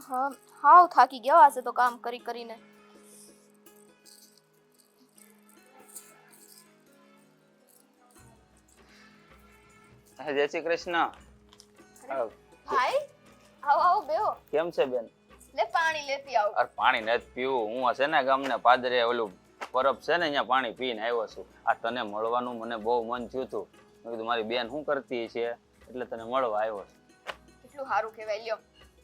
હા હાવ થાકી ગયો આજે તો કામ કરી કરીને. જય શ્રી કૃષ્ણ. ભાઈ આવો આવો બેહો. કેમ છે બેન? લે પાણી લેતી આવ. અરે પાણી નથી પીવું. હું હશે ને ગામને પાદરે ઓલું પરબ છે ને અહીંયા પાણી પીને આવ્યો છું. આ તને મળવાનું મને બહુ મન થયું હતું. મેં કીધું મારી બેન શું કરતી છે એટલે તને મળવા આવ્યો છું. કેટલું સારું કહેવાય લ્યો.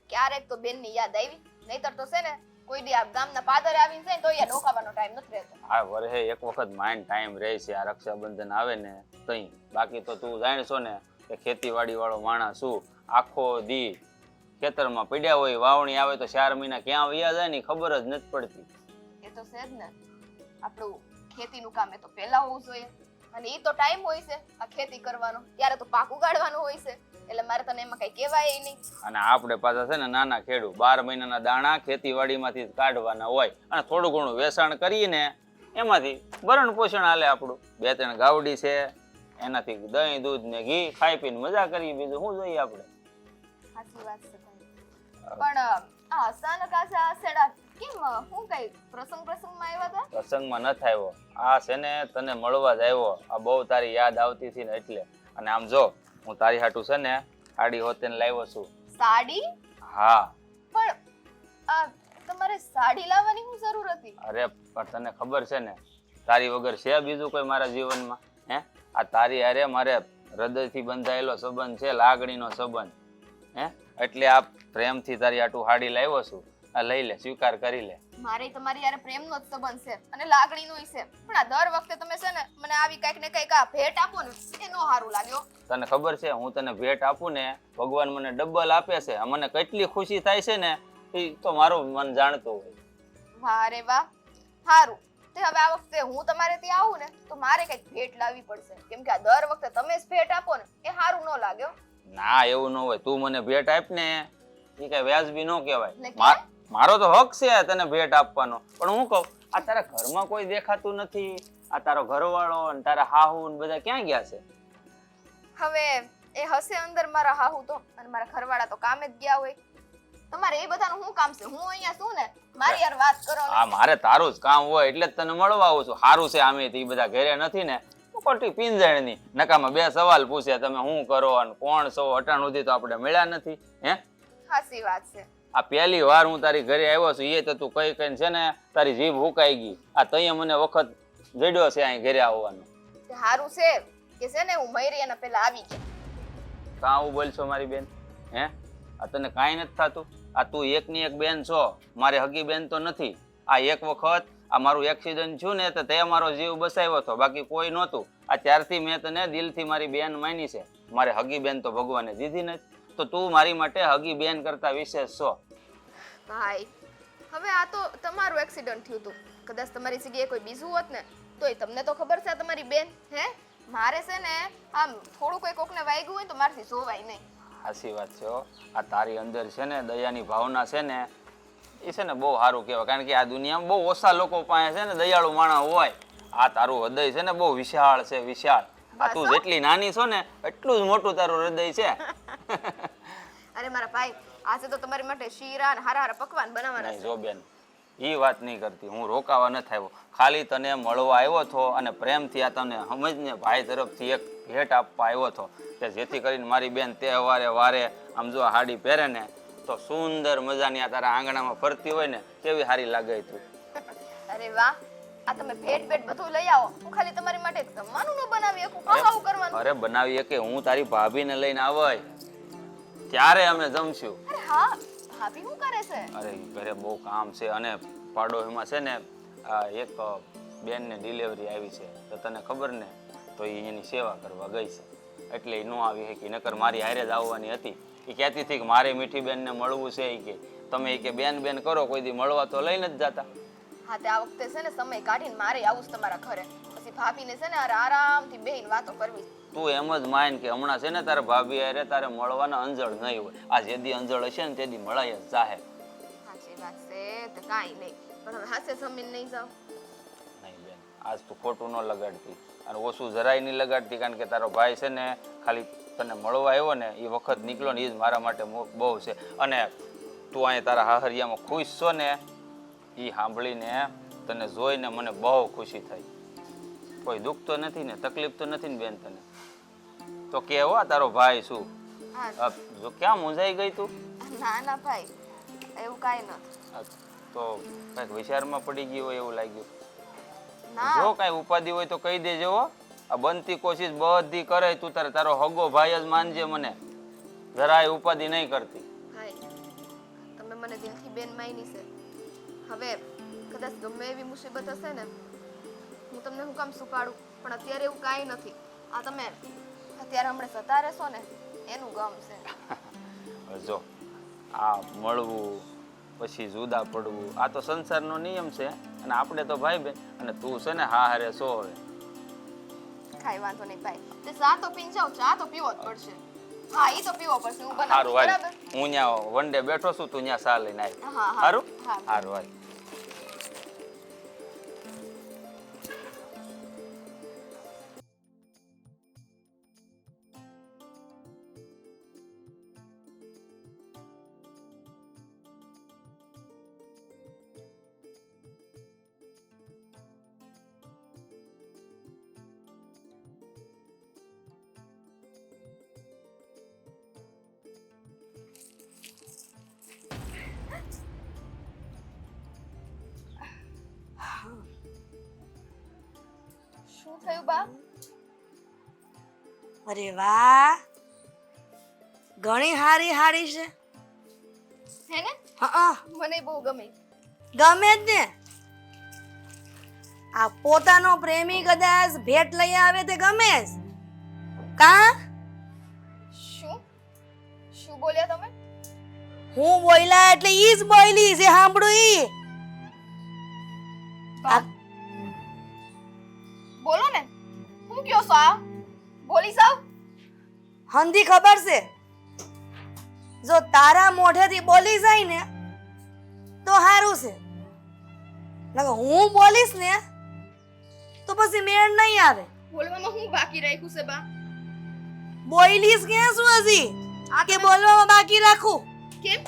ક્યારેક તો બેનની યાદ આવી. નહીતર તો છે ને કોઈ દી આ ગામના પાદરે આવીને છે તો અહીંયા ડોકાવાનો ટાઈમ નથી રહેતો. હા વરહે એક વખત માઇન્ડ ટાઈમ રહે છે. આ રક્ષાબંધન આવે ને તઈ. બાકી તો તું જાણશો ને કે ખેતીવાડી વાળો માણસ છું. આખો દી ખેતરમાં પડ્યા હોય, વાવણી આવે તો 4 મહિના ક્યાં વયા જાય ને ખબર જ નથી પડતી. એ તો છે જ ને. આપણું ખેતીનું કામ એ તો પહેલા હોવું જોઈએ. અને એ તો ટાઈમ હોય છે આ ખેતી કરવાનો. ત્યારે તો પાક ઉગાડવાનું હોય છે. એટલે મારે તને એમાં કઈ કહેવાય નહીં. અને આપણે પાછા છે ને નાના ખેડૂત 12 મહિનાના દાણા ખેતીવાડીમાંથી કાઢવાના હોય અને થોડું ઘણું વેચાણ કરીને એમાંથી ભરણ પોષણ હાલે આપણું. 2-3 ગાવડી છે એનાથી દહીં દૂધ ને ઘી ખાઈ પીને મજા કરી. બીજું શું જોઈએ આપણે? સાચી વાત છે ભાઈ. પણ આ અચાનક આ સેડા કેમ હું કઈ પ્રસંગમાં આવ્યા હતા? પ્રસંગમાં ન આવ્યો. આ છે ને તને મળવા જ આવ્યો. આ બહુ તારી યાદ આવતી હતી ને એટલે. અને આમ જો હું તારી હાટુ છે ને સાડી હોતેને લાવ્યો છું. સાડી? હા. પણ આ તમારે સાડી લાવવાની શું જરૂર હતી? અરે પણ તને ખબર છે ને તારી વગર છે બીજું કોઈ મારા જીવનમાં? હે આ તારી હારે મારે હૃદયથી બંધાયેલો સંબંધ છે, લાગણીનો સંબંધ. હે એટલે આ પ્રેમથી તારી હાટુ સાડી લાવ્યો છું. આ લઈ લે, સ્વીકાર કરી લે. મારે તમારી યાર પ્રેમનો જ સંબંધ છે અને લાગણીનોય છે. પણ આ દર વખતે તમે છે ને મને આવી કઈક ને કઈક આ ભેટ આપો ને એ નો સારું લાગ્યો. તને ખબર છે હું તને ભેટ આપું ને ભગવાન મને ડબલ આપે છે. મને કેટલી ખુશી થાય છે ને એ તો મારું મન જાણતું હોય. વાહ રે વાહ, સારું. તે હવે આ વખતે હું તમારે ત્યાં આવું ને તો મારે કઈક ભેટ લાવવી પડશે. કેમ કે આ દર વખતે તમે જ ભેટ આપો ને એ સારું ન લાગ્યો. ના એવું ન હોય. તું મને ભેટ આપ ને એ કઈ વ્યાજબી ન કહેવાય. મારો તો હક છે તને ભેટ આપવાનો. પણ હું કહું આ તારા ઘરમાં કોઈ દેખાતું નથી. આ તારો ઘરવાળો અને તારા હાહુ ને બધા ક્યાં ગયા છે? હવે એ હશે અંદર મારા હાહુ તો, અને મારા ઘરવાળા તો કામે જ ગયા હોય. તમારે એ બધાનું શું કામ છે? હું અહીંયા છું ને મારી યાર વાત કરો. હા મારે તારું જ કામ હોય એટલે જ તને મળવા આવું છું. સારું છે આમે એ બધા ઘરે નથી ને ખોટી પિંજણની નકામાં 2 સવાલ પૂછે તમે શું કરો અને કોણ છો. અટાણ સુધી તો આપણે મળ્યા નથી. હે સાચી વાત છે. આ પહેલી વાર હું તારી ઘરે આવ્યો છું એ તો તું કઈ કઈ છે ને તારી જીભ હુકાઈ ગઈ. આ તઈએ મને વખત જડ્યો છે અહીં ઘરે આવવાનો. સારું છે કે છે ને હું મયરિયાના પહેલા આવી ગઈ. કાં આવું બોલશો મારી બેન? હે આ તને કાંઈ નથી થતું? આ તું એકની એક બેન છો, મારી હગી બેન તો નથી. આ એક વખત આ મારું એક્સિડન્ટ થયું ને તો તે મારો જીવ બસાવ્યો હતો, બાકી કોઈ નહોતું. આ ત્યારથી મેં તને દિલથી મારી બેન માની છે. મારે હગી બેન તો ભગવાને દીધી નથી. તો તું મારી માટે હગી બેન કરતા વિશેષ છો. ભાઈ હવે આ તો તમારું એક્સિડન્ટ થયું હતું. કદાચ તમારી જગ્યાએ કોઈ બીજું હોત ને તોય તમને તો ખબર છે તમારી બેન. હે મારે છે ને આમ થોડું કોઈ કોકને વાગ્યું હોય તો મારથી જોવાય નહીં. સાચી વાત છે. આ તારી અંદર છે ને દયાની ભાવના છે ને એ છે ને બહુ સારું કહેવાય. કારણ કે આ દુનિયામાં બહુ ઓછા લોકો પાસે છે ને દયાળુ માણસ હોય. આ તારું હૃદય છે ને બહુ વિશાળ છે, વિશાળ. આ તું જેટલી નાની છો ને એટલું જ મોટું તારું હૃદય છે. અરે મારા ભાઈ આજે તો તમારી માટે શીરા અને હારા હારા પકવાન બનાવવાના છે. જો બેન એ વાત નહીં કરતી. હું રોકાવા નથી આવ્યો. ખાલી તને મળવા આવ્યો છો અને પ્રેમથી આ તને સમજને ભાઈ તરફથી એક ભેટ આપવા આવ્યો છો કે જેથી કરીને મારી બેન તહેવારે વારે આમ જો હાડી પહેરે ને તો સુંદર મજાની આ તારા આંગણામાં ફરતી હોય ને કેવી સારી લાગે તું. અરે વાહ, આ તમે ભેટ ભેટ બધું લઈ આવો. હું ખાલી તમારી માટે જમવાનું ન બનાવી શકું? ખાવું કરવાનું. અરે બનાવી કે હું તારી ભાભીને લઈને આવય ત્યારે અમે જમશું. અરે હા, ભાભી શું કરે છે? અરે ઘરે બહુ કામ છે અને પાડોશમાં છે ને એક બેનને ડિલિવરી આવી છે તો તને ખબર ને તો એની સેવા કરવા ગઈ છે એટલે એ ન આવી શકી. નકર મારી હારે જ આવવાની હતી. એ કહેતી હતી કે મારે મીઠી બેનને મળવું છે. એ કે તમે એ કે બેન બેન કરો કોઈ દી મળવા તો લઈને જ જતા. હા તે આ વખતે છે ને સમય કાઢીને મારે આવું છે તમારા ઘરે. પછી ભાભીને છે ને આરામથી બેહીને વાતો કરવી. તું એમ જ માન કે હમણાં છે ને તારા ભાભી હારે તારે મળવાના અંજળ નહીં હોય. આ જેદી અંજળ હશે ને તેદી મળાય જ જાહે. સાચી વાત છે તો કાંઈ નહીં. પણ હવે હાસે જમીન નહીં જાવ. નહીં બેન આજ તું ખોટું ન લગાડતી અને ઓછું જરાય નહીં લગાડતી. કારણ કે તારો ભાઈ છે ને ખાલી તને મળવા આવ્યો ને એ વખત નીકળ્યો ને એ જ મારા માટે બહુ છે. અને તું અહીંયા તારા હાહરિયામાં ખુશ છો ને એ સાંભળીને તને જોઈને મને બહુ ખુશી થઈ. કોઈ દુઃખ તો નથી ને, તકલીફ તો નથી ને બેન તને? તો કેવો તારો ભાઈ શું? હા જો ક્યાં મૂંઝાઈ ગઈ તું? ના ના ભાઈ, એવું કાંઈ નથી. તો કઈક વિચારમાં પડી ગઈ હોય એવું લાગ્યું. ના જો કઈ ઉપાધિ હોય તો કહી દેજે હો. આ બનતી કોશિશ બધી કરે તું તારો હગો ભાઈ જ માનજે મને. જરાય ઉપાધિ નહીં કરતી. ભાઈ, તમે મને દિલથી બેન માની છે. હવે કદાચ ગમે એવી મુસીબત હશે ને, હું તમને હું કામ સુપાડું, પણ અત્યારે એવું કાંઈ નથી. આ તમે અત્યારે હમણાં સતા રહેશો ને એનું ગમ છે. જો આ મળવું પછી જુદા પડવું આ તો સંસારનો નિયમ છે, અને આપણે તો ભાઈ બેન, અને તું છે ને હા હારે સો. હવે કાંઈ વાંધો નહીં ભાઈ, તે ચા તો પીને જાઓ, ચા તો પીવો જ પડશે. હા ઈ તો પીવો પડશે, હું બનાવું સારું હાલ, બરાબર. હું ત્યાં વન ડે બેઠો છું, તું ત્યાં સા લઈને આવી. હા હા સારું હા સારું હાલ. શું થયું બા? અરે વાહ, ઘણી હારી હારી છે. હે ને? હા, મને બહુ ગમે. ગમે જ ને. આ પોતાનો પ્રેમી કદાચ ભેટ લઈ આવે તે ગમે જ. કા શું શું બોલ્યા તમે? હું બોલ્યા એટલે ઈ જ બોલી છે, સાંભળું ઈ. બા, બોલો ને, હું કયો છો? આ બોલી સાવ. હંધી ખબર છે, જો તારા મોઢેથી બોલી જાય ને તો સારું છે, નકર હું બોલીશ ને તો પછી મેળ નહીં આવે. બોલવામાં હું બાકી રાખ્યું છે બા? બોલીશ કે શું હજી આ કે તમે બોલવામાં બાકી રાખું? કેમ?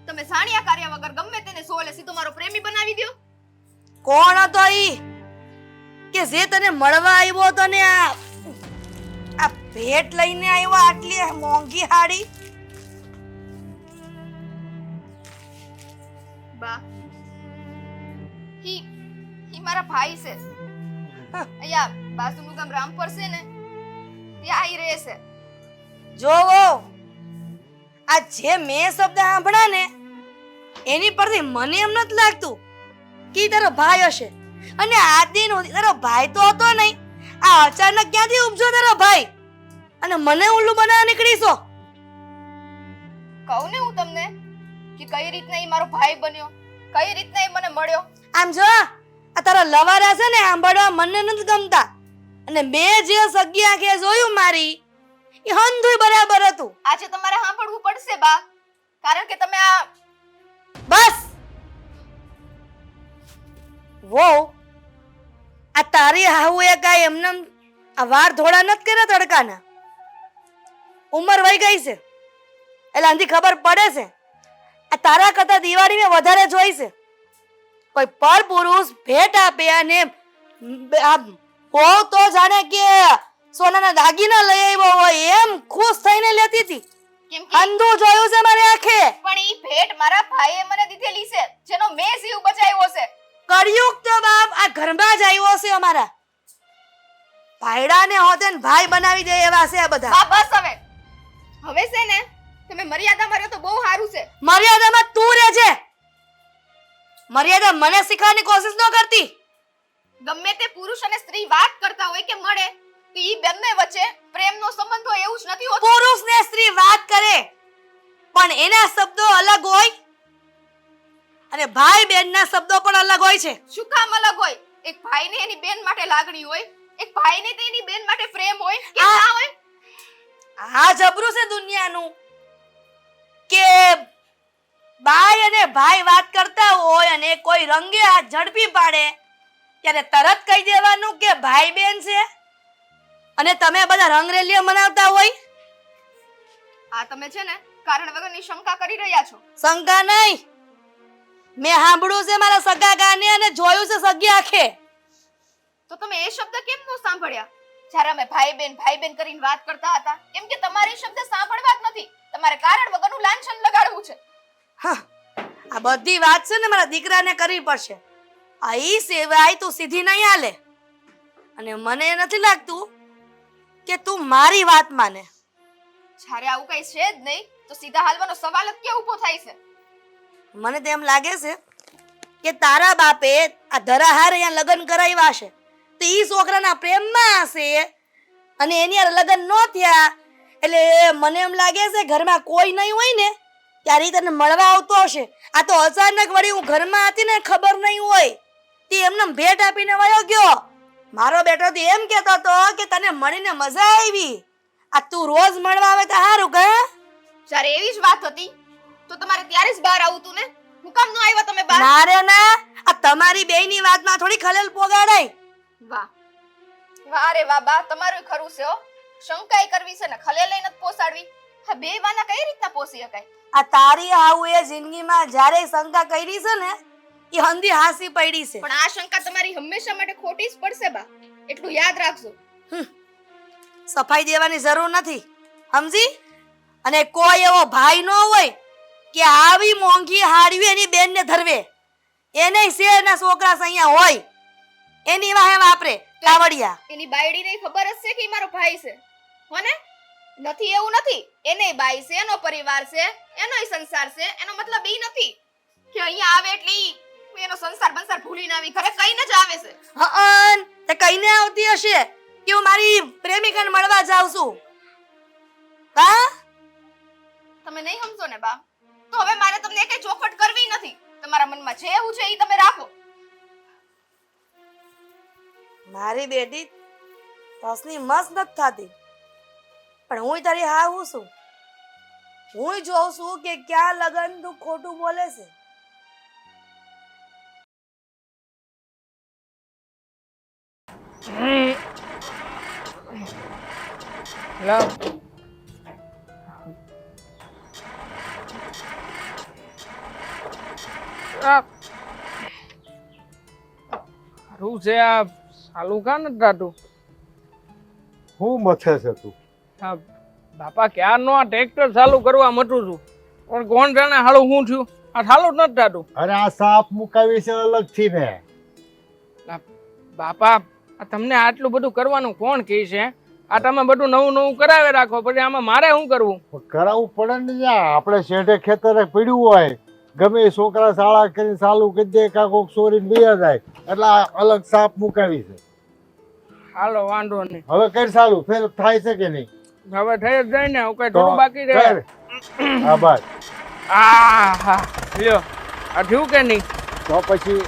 તમે સાણિયા કાર્ય વગર ગમે તેને સોલે સીધો મારો પ્રેમી બનાવી દ્યો. કોણ હતો ઈ કે જે તને મળવા આવ્યો હતો ને આ ભેટ લઈને આવ્યો આટલી મોંઘી હાડી? બા, હી મારા ભાઈ છે. અહીંયા બાજુનું ગામ રામપર છે ને, ત્યાં ઈ રહે છે. જોવો, આ જે મેં શબ્દ સાંભળ્યા ને એની પરથી મને એમ નથી લાગતું કે ઈ તારો ભાઈ હશે. અને આ દિન સુધી તારો ભાઈ તો હતો નહીં, આ અચાનક ક્યાંથી ઉપજો તારો ભાઈ અને મને ઉલ્લુ બનાવવા નીકળીશો? કહું ને હું તમને કે કઈ રીતના ઈ મારો ભાઈ બન્યો, કઈ રીતના ઈ મને મળ્યો. આમ જો, આ તારા લવારા છે ને સાંભળવા મને નથી ગમતા. અને મેં જે સગી આંખે જોયું મારી એ હંધુય બરાબર હતું. આજે તમારે સાંભળવું પડશે બા, કારણ કે તમે આ બસ વો આ તારી હાહુએ કાંઈ એમને આ વાર ધોળા નથી કર્યા તડકાના. ઉંમર વહી ગઈ છે એટલે આંધી ખબર પડે છે. આ તારા કરતા દિવાળી મેં વધારે જોઈ છે. કોઈ પર પુરુષ ભેટ આપે અને આ હો તો જાણે કે સોનાના દાગીના લઈ આવ્યો હોય એમ ખુશ થઈને લેતી હતી. કેમ કે અંધું જોયું છે મારી આંખે. પણ ઈ ભેટ મારા ભાઈએ મને દીધેલી છે, જેનો મેં જીવ બચાવ્યો છે. કળિયુગ તો બાપ આ ઘરમાં જ આવ્યો છે અમારા. ભાઈડાને હોતે ને ભાઈ બનાવી દે એવા છે આ બધા. બા બસ હવે. હવે છે ને તમે મર્યાદામાં રહ્યો તો બહુ સારું છે. મર્યાદામાં તું રહેજે. મર્યાદા મને શીખવાની કોશિશ ન કરતી. ગમે તે પુરુષ અને સ્ત્રી વાત કરતા હોય કે મળે તો ઈ બંને વચ્ચે પ્રેમનો સંબંધ હોય એવું જ નથી હોતું. પુરુષ ને સ્ત્રી વાત કરે પણ એના શબ્દો અલગ હોય અને ભાઈ બહેન ના શબ્દો પણ અલગ હોય છે. શું કામ અલગ હોય? એક ભાઈને એની બેન માટે લાગણી હોય, એક ભાઈને તો એની બેન માટે પ્રેમ હોય કે ના હોય? આ જબરું છે દુનિયાનું કે ભાઈ અને ભાઈ વાત કરતા હોય અને કોઈ રંગે હાથ ઝડપી પાડે ત્યારે તરત કહી દેવાનું કે ભાઈ બેન છે અને તમે બધા રંગરેલીઓ મનાવતા હોય. આ તમે છે ને કારણ વગરની શંકા કરી રહ્યા છો. શંકા નહીં, મેં સાંભળ્યું છે મારા સગા ગાને અને જોયું છે સગી આંખે. તો તમે એ શબ્દ કેમ ન સાંભળ્યા જ્યારે અમે ભાઈ બેન કરીને વાત કરતા હતા? કેમ કે તમારે એ શબ્દ સાંભળવા જ નથી, તમારે કારણ વગરનું લાંછન લગાડવું છે. હા, આ બધી વાત છે ને મારા દીકરાને કરવી પડશે. આ ઈ સિવાય તું સીધી નહીં હાલે. અને મને નથી લાગતું કે તું મારી વાત માને. જ્યારે આવું કઈ છે જ નહીં તો સીધા હાલવાનો સવાલ જ ક્યાં ઊભો થાય છે? મને તો એમ લાગે છે કે તારા બાપે આ ધરાહાર અહીંયા લગ્ન કરાવ્યા છે તો ઈ છોકરાના પ્રેમમાં હશે અને એની હારે લગ્ન ન થયા એટલે મને એમ લાગે છે ઘરમાં કોઈ નહીં હોય ને ત્યારે ઈ તને મળવા આવતો હશે. આ તો અચાનક વળી હું ઘરમાં હતી ને ખબર નહીં હોય તે એમને ભેટ આપીને વયો ગયો. મારો બેટો તો એમ કહેતો હતો કે તને મળીને મજા આવી. આ તું રોજ મળવા આવે તો સારું કે? જ્યારે એવી જ વાત હતી તો તમારે ત્યારે જ બહાર આવતું ને. હું કામ ન આવ્યા તમે બહાર? ના રે ના, આ તમારી બેયની વાતમાં થોડી ખલેલ પોગાડાય. વાહ વાહ રે વાહ બા, તમારું ખરું છે હો. શંકાઈ કરવી છે ને ખલે લઈને જ પોસાડવી. હા, બે વાના કઈ રીતના પોસી શકાય? આ તારી હાઉ એ જિંદગીમાં જ્યારે શંકા કરી છે ને એ હંધી હાસી પડી છે. પણ આ શંકા તમારી હંમેશા માટે ખોટી જ પડશે બા, એટલું યાદ રાખજો. સફાઈ દેવાની જરૂર નથી, સમજી? અને કોઈ એવો ભાઈ ન હોય કે આવી મોંઘી હાડવી એની બેનને ધરવે. એને શેરના છોકરા અહીંયા હોય એની વાહે વાપરે કાવડિયા. એની બાયડીને ખબર જ છે કે ઈ મારો ભાઈ છે હો ને? નથી એવું નથી, એને બાઈ છે, એનો પરિવાર છે, એનોય સંસાર છે. એનો મતલબ ઈ નથી કે અહીંયા આવે એટલે ઈ એનો સંસાર ભૂલીને આવી ઘરે કઈને જ આવે છે. હઅન તે કઈને આવતી હશે કે હું મારી પ્રેમિકાને મળવા જાઉં છું. હા, તમે નહીં સમજો ને બા, તો હવે મારે તમને એકે ચોખવટ કરવી નથી. તમારા મનમાં જે એવું છે ઈ તમે રાખો. મારી બેટી તસની મસ્ત નથી થતી પણ હું તારી હા હું છું. હું જોઉં છું કે ક્યાં લગન તું ખોટું બોલે છે. સારું છે આ સાલું કા નથી થતું? હું મથે છે તું? હા બાપા, ક્યારનો આ ટ્રેક્ટર ચાલુ કરવા મટું છું પણ કોણ જાણે હાલું શું થયું? આ ચાલુ જ નથી થતું. અરે આ સાપ મુકાવી છે અલગથી ને. બાપા, આ તમને આટલું બધું કરવાનું કોણ કહે છે? આ તમે બધું નવું કરાવી રાખો, પછી આમાં મારે શું કરવું? કરાવવું પડે ને યાર. આપણે શેઠે ખેતરે પડ્યું હોય ગમે એ છોકરા શાળા કરીને ચાલુ કરી દે કાં કોક ચોરીને બેયા જાય એટલે આ અલગ સાપ મુકાવી છે. હાલો વાંધો નહીં. હવે કઈ ચાલુ ફેર થાય છે કે નહીં? હવે થઈ જ જાય ને, હવે કઈ થોડું બાકી રહે. હા બસ. હા લ્યો, આ થયું કે નહીં? તો પછી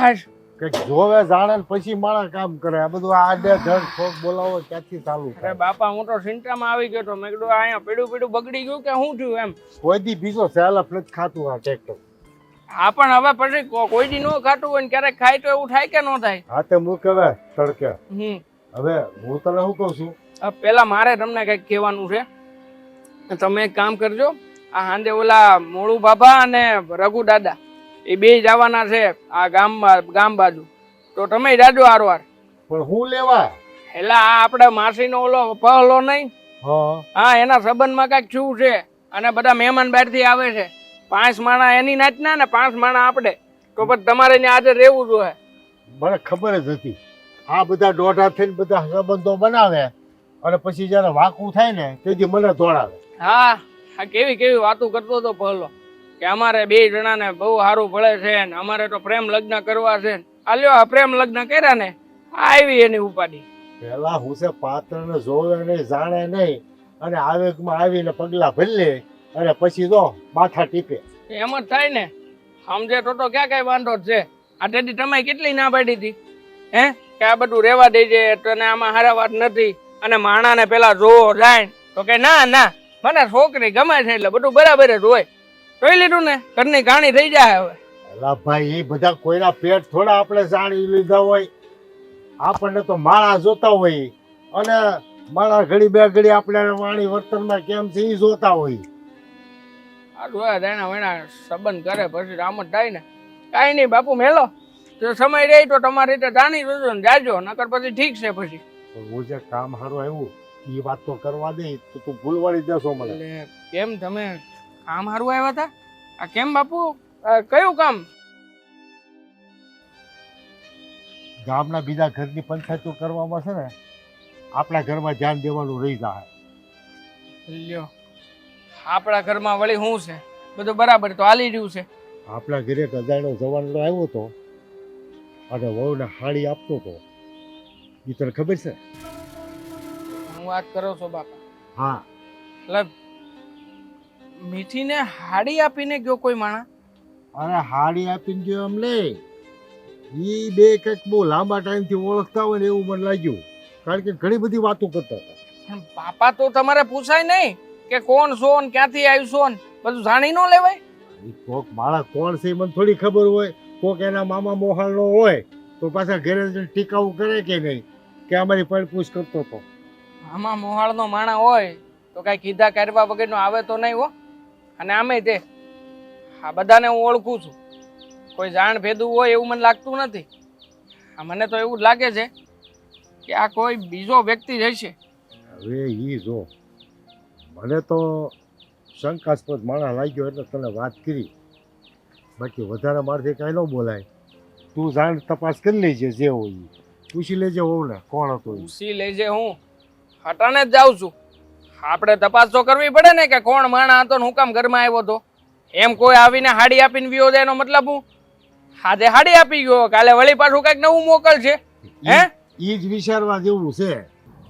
હાશ. કઈક જોવે જાણે ને પછી માણસ કામ કરે. આ બધું આડે ધડ ઠોક બોલાવો ક્યાંથી ચાલુ અરે થાય? બાપા, હું તો ચિંતામાં આવી ગયો તો. મેં કીધું અહીંયા પીડું બગડી ગયું કે શું થયું એમ. કોઈ દી બીજો સેલફ નથી ખાતું આ ટ્રેક્ટર. હા પણ હવે પછી કોઈ દી નો ખાતું હોય ને ક્યારેક ખાય તો એવું થાય કે ન થાય? હા તે મૂક હવે તડકે. હવે હું તને શું કહું છું, પેલા મારે તમને કઈક કહેવાનું છે. તમે એક કામ કરજો, આ હાંજે ઓલા મોળુ બાબા અને રઘુ દાદા એ બે જવાના છે આ ગામ બાજુ, તો તમે જાજો હારવાર. પણ હું લેવા? એટલે આ આપણે માસીનો ઓલો પહલો નહીં, હા હા, એના સંબંધમાં કઈક શું છે અને બધા મહેમાન બહારથી આવે છે. 5 માણા એની નાચના ને 5 માણા આપણે, તો પછી તમારે ત્યાં આજે રહેવું જોઈએ. મને ખબર જ હતી આ બધા દોઢા થઈને બધા સંબંધો બનાવે અને પછી જયારે વાકું થાય ને તેથી મને દોડાવે. હા, આ કેવી વાતો કરતો હતો પહેલો કે અમારે 2 જણાને બહુ સારું ભળે છે ને અમારે તો પ્રેમ લગ્ન કરવા છે. આ લ્યો, આ પ્રેમ લગ્ન કર્યા ને આવી એની ઉપાડી. પેલા હું છે પાત્રને જોવે નહીં જાણે નહીં અને આવેગમાં આવીને પગલા ભરી અને પછી તો માથા ટીપે. એમ જ થાય ને. સમજે તો ક્યાં કઈ વાંધો જ છે. આ તેથી તમે કેટલી ના પાડી હતી હે કે આ બધું રેવા દેજે, તને આમાં હારા વાત નથી. અને માણાને પેલા જોવો જાય તો કે ના મને છોકરી ગમે છે એટલે બધું બરાબર જ હોય. જોઈ લીધું ને, ઘરની કહાણી થઈ જાય. હવે એલા ભાઈ, એ બધા કોઈના પેટ થોડા આપણે જાણી લીધા હોય. આપણને તો માળા જોતા હોય અને મારા ઘડી બે ઘડી આપણે વાણી વર્તનમાં કેમ છે એ જોતા હોય. આ જોયા તેના વેણા સંબંધ કરે પછી રામ જ થાય ને. કાંઈ નહીં બાપુ મેલો, જો સમય રહે તો તમારી રીતે જાણી જોજો ને જાજો, નકર પછી ઠીક છે પછી. હું જે કામ સારું આવ્યું એ વાત તો કરવા દે તો તું ભૂલવાડી દેશો મને. એટલે કેમ તમે કામ સારું આવ્યા હતા? આ કેમ બાપુ? કયું કામ? ગામના બીજા ઘરની પંચાયતો કરવામાં છે ને આપણા ઘરમાં ધ્યાન દેવાનું રહી જાય. લ્યો, આપણા ઘરમાં વળી શું છે? બધું બરાબર તો હાલી રહ્યું છે. આપણા ઘરે એક અજાણ્યો જવાનો આવ્યો હતો અને વહુને હાડી આપતો હતો. એ તને ખબર છે? હું વાત કરો છો બાપા? હા. એટલે મીઠીને હાડી આપીને ગયો કોઈ માણસ? અરે હાડી આપીને ગયો એમ લે, એ બે કંઈક બહુ લાંબા ટાઈમથી ઓળખતા હોય ને એવું મને લાગ્યું, કારણ કે ઘણી બધી વાતો કરતા હતા. પણ બાપા તો તમારે પૂછાય નહીં કે કોણ છો ને ક્યાંથી આવ્યું છો ને બધું જાણી ન લેવાય? એ કોક મારા કોણ છે એ મને થોડી ખબર હોય. કોક એના મામા મોહાલનો હોય તો પાછા ઘરે જઈને ટીકાવું કરે કે નહીં કે અમારી પડપૂછ કરતો હતો. આમાં મોહાળનો માણા હોય તો કાંઈ કીધા કરવા વગરનો આવે તો નહીં હો. અને આમે તે આ બધાને હું ઓળખું છું, કોઈ જાણ ભેદું હોય એવું મને લાગતું નથી. આ મને તો એવું જ લાગે છે કે આ કોઈ બીજો વ્યક્તિ જ હશે. હવે એ જો મને તો શંકાસ્પદ માણસ લાગ્યો એટલે તને વાત કરી, બાકી વધારે મારથી કાંઈ ન બોલાય. તું જાણ તપાસ કરી લેજે, જે હોય એ પૂછી લેજે હોવ ને કોણ હતો એ. પૂછી લેજે, હું હટાને જ જાઉં છું. આપણે તપાસ તો કરવી પડે ને કે કોણ માણા હતો ને હું કામ ઘરમાં આવ્યો હતો. એમ કોઈ આવીને હાડી આપીને વિયો જાય એનો મતલબ હું? આજે હાડી આપી ગયો, કાલે વળી પાછું કઈક નવું મોકલશે. હે, એ જ વિચારવા જેવું છે.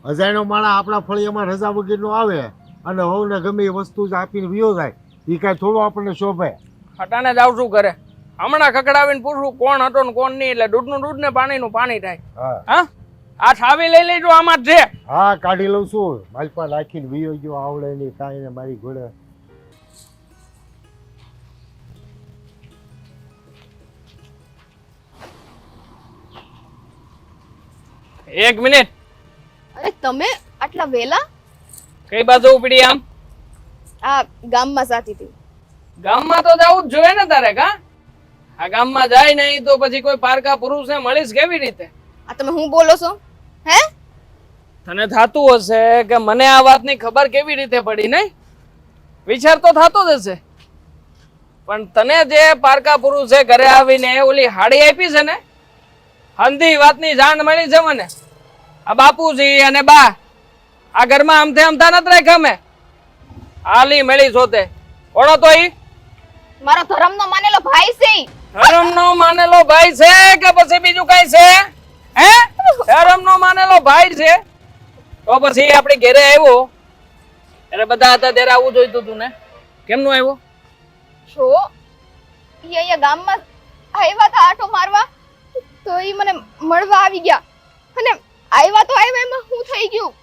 અજાણ્યો માણસ આપણા ફળિયામાં રજા વગરનો આવે અને હોવને ગમે એ વસ્તુ જ આપીને વિયો જાય, એ કાંઈ થોડું આપણને શોભે? હટાને જાઉં છું ઘરે. હમણાં ખકડાવીને પૂછું કોણ હતો ને કોણ નહીં, એટલે દૂધનું દૂધ ને પાણીનું પાણી થાય. હા, આ છાવી લઈ લેજો, આમાં જ છે. હા, કાઢી લઉં છું. માલપા નાખીને વિયો ગયો આવડે નહીં કાંઈ ને મારી ઘોડે. એક મિનિટ. અરે તમે આટલા વેલા? કઈ બાજુ ઉપડી આમ? આ ગામમાં સાથી હતી. ગામમાં તો જવું જ જોઈએ ને તારે. કા આ ગામમાં જાય નહીં તો પછી કોઈ પારકા પુરુષને મળીશ કેવી રીતે? આ તમે હું બોલો છો? હે, તને થાતું હશે કે મને આ વાતની ખબર કેવી રીતે પડી? નહીં, વિચાર તો થતો જ હશે. પણ તને જે પારકા પુરુષે ઘરે આવીને ઓલી હાડી આપી છે ને, હંધી વાતની જાણ મળી છે મને. આ બાપુજી અને બા આ ઘરમાં આમથે આમથા નથી રાખ્યા મેં. હાલી મળી જોતે. કોણ હતો ઈ? મારો ધર્મનો માનેલો ભાઈ છે ઈ. ધર્મનો માનેલો ભાઈ છે કે પછી બીજું કઈ છે? હે, ધર્મનો માનેલો ભાઈ છે તો પછી આપણી ઘરે આવ્યો એટલે બધા હતા ત્યારે આવું જોઈતું તું ને. કેમનું આવ્યો? છો ઈ અહીંયા ગામમાં આવ્યા હતા આટો મારવા, તો ઈ મને મળવા આવી ગયા અને આવ્યા તો આવ્યા, એમાં શું થઈ ગયું?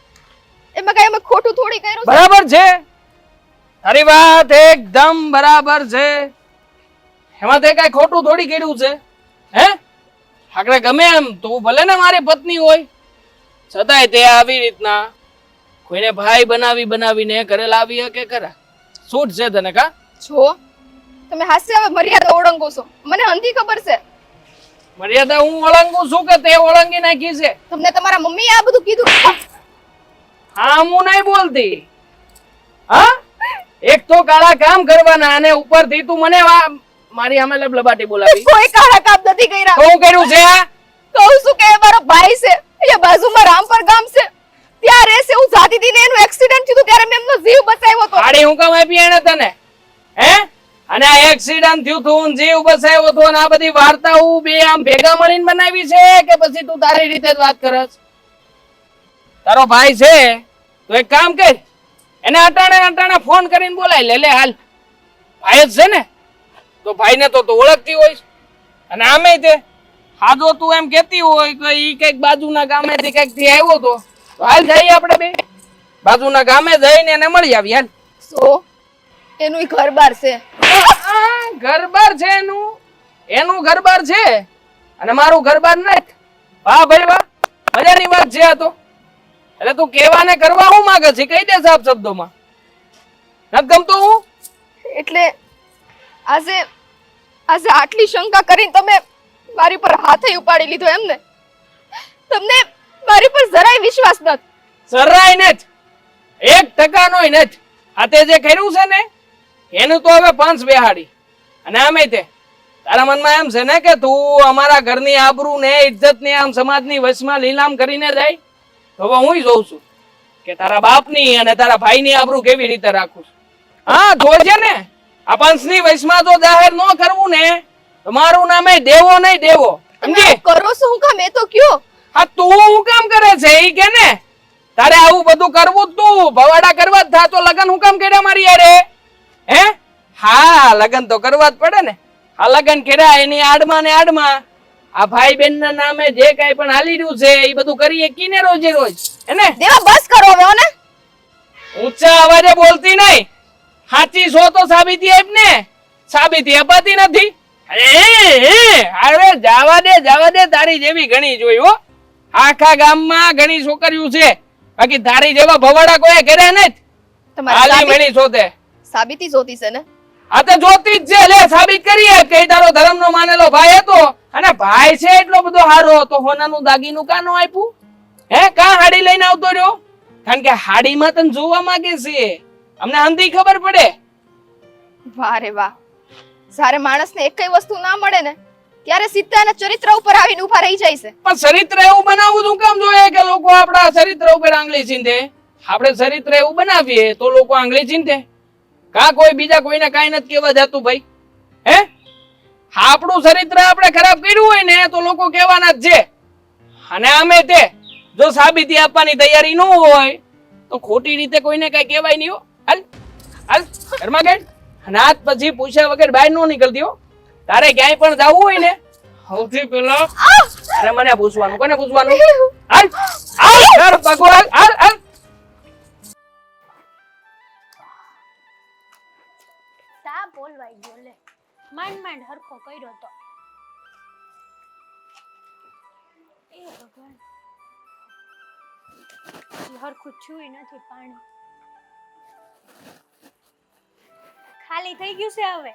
એમાં કઈ અમે ખોટું થોડી કર્યું છે? બરાબર છે, તારી વાત એકદમ બરાબર છે. એમાં તે કઈ ખોટું થોડી કર્યું છે? હે, આગળ ગમે એમ તું ભલે ને મારી પત્ની હોય છતાંય તે આવી રીતના કોઈને ભાઈ બનાવીને ઘરે લાવી કે ખરા? શું છે તને? કા છો તમે હાસ્ય હવે મર્યાદા ઓળંગો છો, મને અંધી ખબર છે. મર્યાદા હું ઓળંગું છું કે તે ઓળંગી નાખી છે? તમને તમારા મમ્મીએ આ બધું કીધું? હા, હું નહીં બોલતી. હા, એક તો કાળા કામ કરવાના અને ઉપરથી તું મને મારી સામે લબલબાટી બોલાવી. કોઈ કાળા કામ નથી કર્યા. શું કર્યું છે? કહું છું કે એ મારો ભાઈ છે, એ બાજુમાં રામપર ગામ છે, ત્યાં રહેશે. હું જાતી હતી ને એનું એક્સિડન્ટ થયું ત્યારે મેં એમનો જીવ બચાવ્યો હતો. હાડી હું કામ આપી એને તને? હે, અને આ એક્સિડન્ટ થયું તું, જીવ બચાવ્યો તો, અને આ બધી વાર્તાઓ બે આમ ભેગા મળીને બનાવી છે કે પછી તું તારી રીતે જ વાત કરસ? તારો ભાઈ છે તો એક કામ કર, એને અટાણે ફોન કરીને બોલાય લે. હાલ, ભાઈ જ છે ને તો ભાઈને તો ઓળખતી હોય. અને આમે તે હા, જો તું એમ કેતી હોય કે ઈ કઈક બાજુના ગામેથી કઈક થી આવ્યો તો હાલ જઈએ આપણે બે બાજુના ગામે જઈને એને મળી આવી. હાલ. સો એનું ઘર બાર છે. ઘરબાર છે એનું ઘરબાર છે અને મારું ઘરબાર નાખ. વાહ ભાઈ વાહ, મજાની વાત છે આ તો. એટલે તું કેવા ને કરવા હું માંગે છે કહી દે સાફ શબ્દોમાં. નથી ગમતું હું? એટલે આજે આજે આટલી શંકા કરીને તમે મારી પર હાથે ઉપાડી લીધો એમ ને? તમને મારી પર જરાય વિશ્વાસ નથી. સરાય નથી, 1% નોય નથી. આ તે જે કર્યું છે ને એનું તો હવે પાંચ બેહાડી. અને આમે તે તારા મનમાં એમ છે ને કે તું અમારા ઘરની આબરૂ ને ઇજ્જત ને આમ સમાજની વશમાં લીલામ કરીને જાય? તો હવે હું જોઉં છું કે તારા બાપની અને તારા ભાઈની આબરૂ કેવી રીતે રાખું છું. હા જોજે ને, આ પંચની વશમાં જો જાહેર ન કરવું ને તો મારું નામે દેવો નહીં દેવો, સમજી? કરો શું હું કામ એ તો કયો. હા તું હું કામ કરે છે ઈ કે ને? તારે આવું બધું કરવું જ તું ભવાડા કરવા જ થા તો લગન હું કામ કર્યા મારી યારે? હે? હા લગન તો કરવા જ પડે ને. આ લગન કર્યા એની આડમાં ને આડમાં આ ભાઈ બેન ના નામે જે કઈ પણ હાલી રહ્યું છે એ બધું કરીએ કીને રોજે રોજ, હે ને? દેવા બસ કરો હવે હો ને. ઊંચા અવાજે બોલતી નહીં. સાચી છો તો સાબિતી આપ ને. સાબિતી અપાતી નથી. અરે જવા દે તારી જેવી ઘણી જોઈ હો. આખા ગામમાં ઘણી છોકરીઓ છે, બાકી તારી જેવા ભવાડા કોઈ કર્યા નથી. હાલી મેળી છો તે સાબિતી જોતી છે ને? આ તો જોતી જ છે. લે સાબિત કરીએ કે તારો ધર્મનો માનેલો ભાઈ હતો અને ભાઈ છે એટલો બધો હારો હતો, હોનાનું દાગીનું કા નો આપ્યું? હે કા હાડી લઈને આવતો રહ્યો? કારણ કે હાડીમાં તને જોવા માંગે છે, અમને હંધી ખબર પડે. વાહ રે વાહ. જ્યારે માણસને એકઈ વસ્તુ ના મળે ને ત્યારે સીધા એના ચરિત્ર ઉપર આવીને ઊભા રહી જાય છે. પણ ચરિત્ર એવું બનાવવું શું કામ જોઈએ કે લોકો આપણા ચરિત્ર ઉપર આંગળી ચીંધે? આપણે ચરિત્ર એવું બનાવીએ તો લોકો આંગળી ચીંધે? કા કોઈ બીજા કોઈને કાઈ નથી કહેવા જતું ભાઈ? હે આપણું ચરિત્ર આપણે ખરાબ કર્યું હોય ને તો લોકો કહેવાના જ છે. અને આમે તે જો સાબિતી આપવાની તૈયારી ન હોય તો ખોટી રીતે કોઈને કઈ કહેવાય નહીં હો. હાલ હાલ ઘરમાં ગઈ અને આજ પછી પૂછ્યા વગર બહાર ન નીકળતી હો. તારે ક્યાંય પણ જવું હોય ને સૌથી પહેલા તારે મને પૂછવાનું. કોને પૂછવાનું? હાલ હાલ ઘર ભગવાન હાલ હાલ. સા બોલવાઈ ગયો લે, માંડ માંડ હરખો કર્યો તો. એ ભગવાન, હરખું છુઈ નથી પાણી. ખાલી થઈ ગયું છે હવે.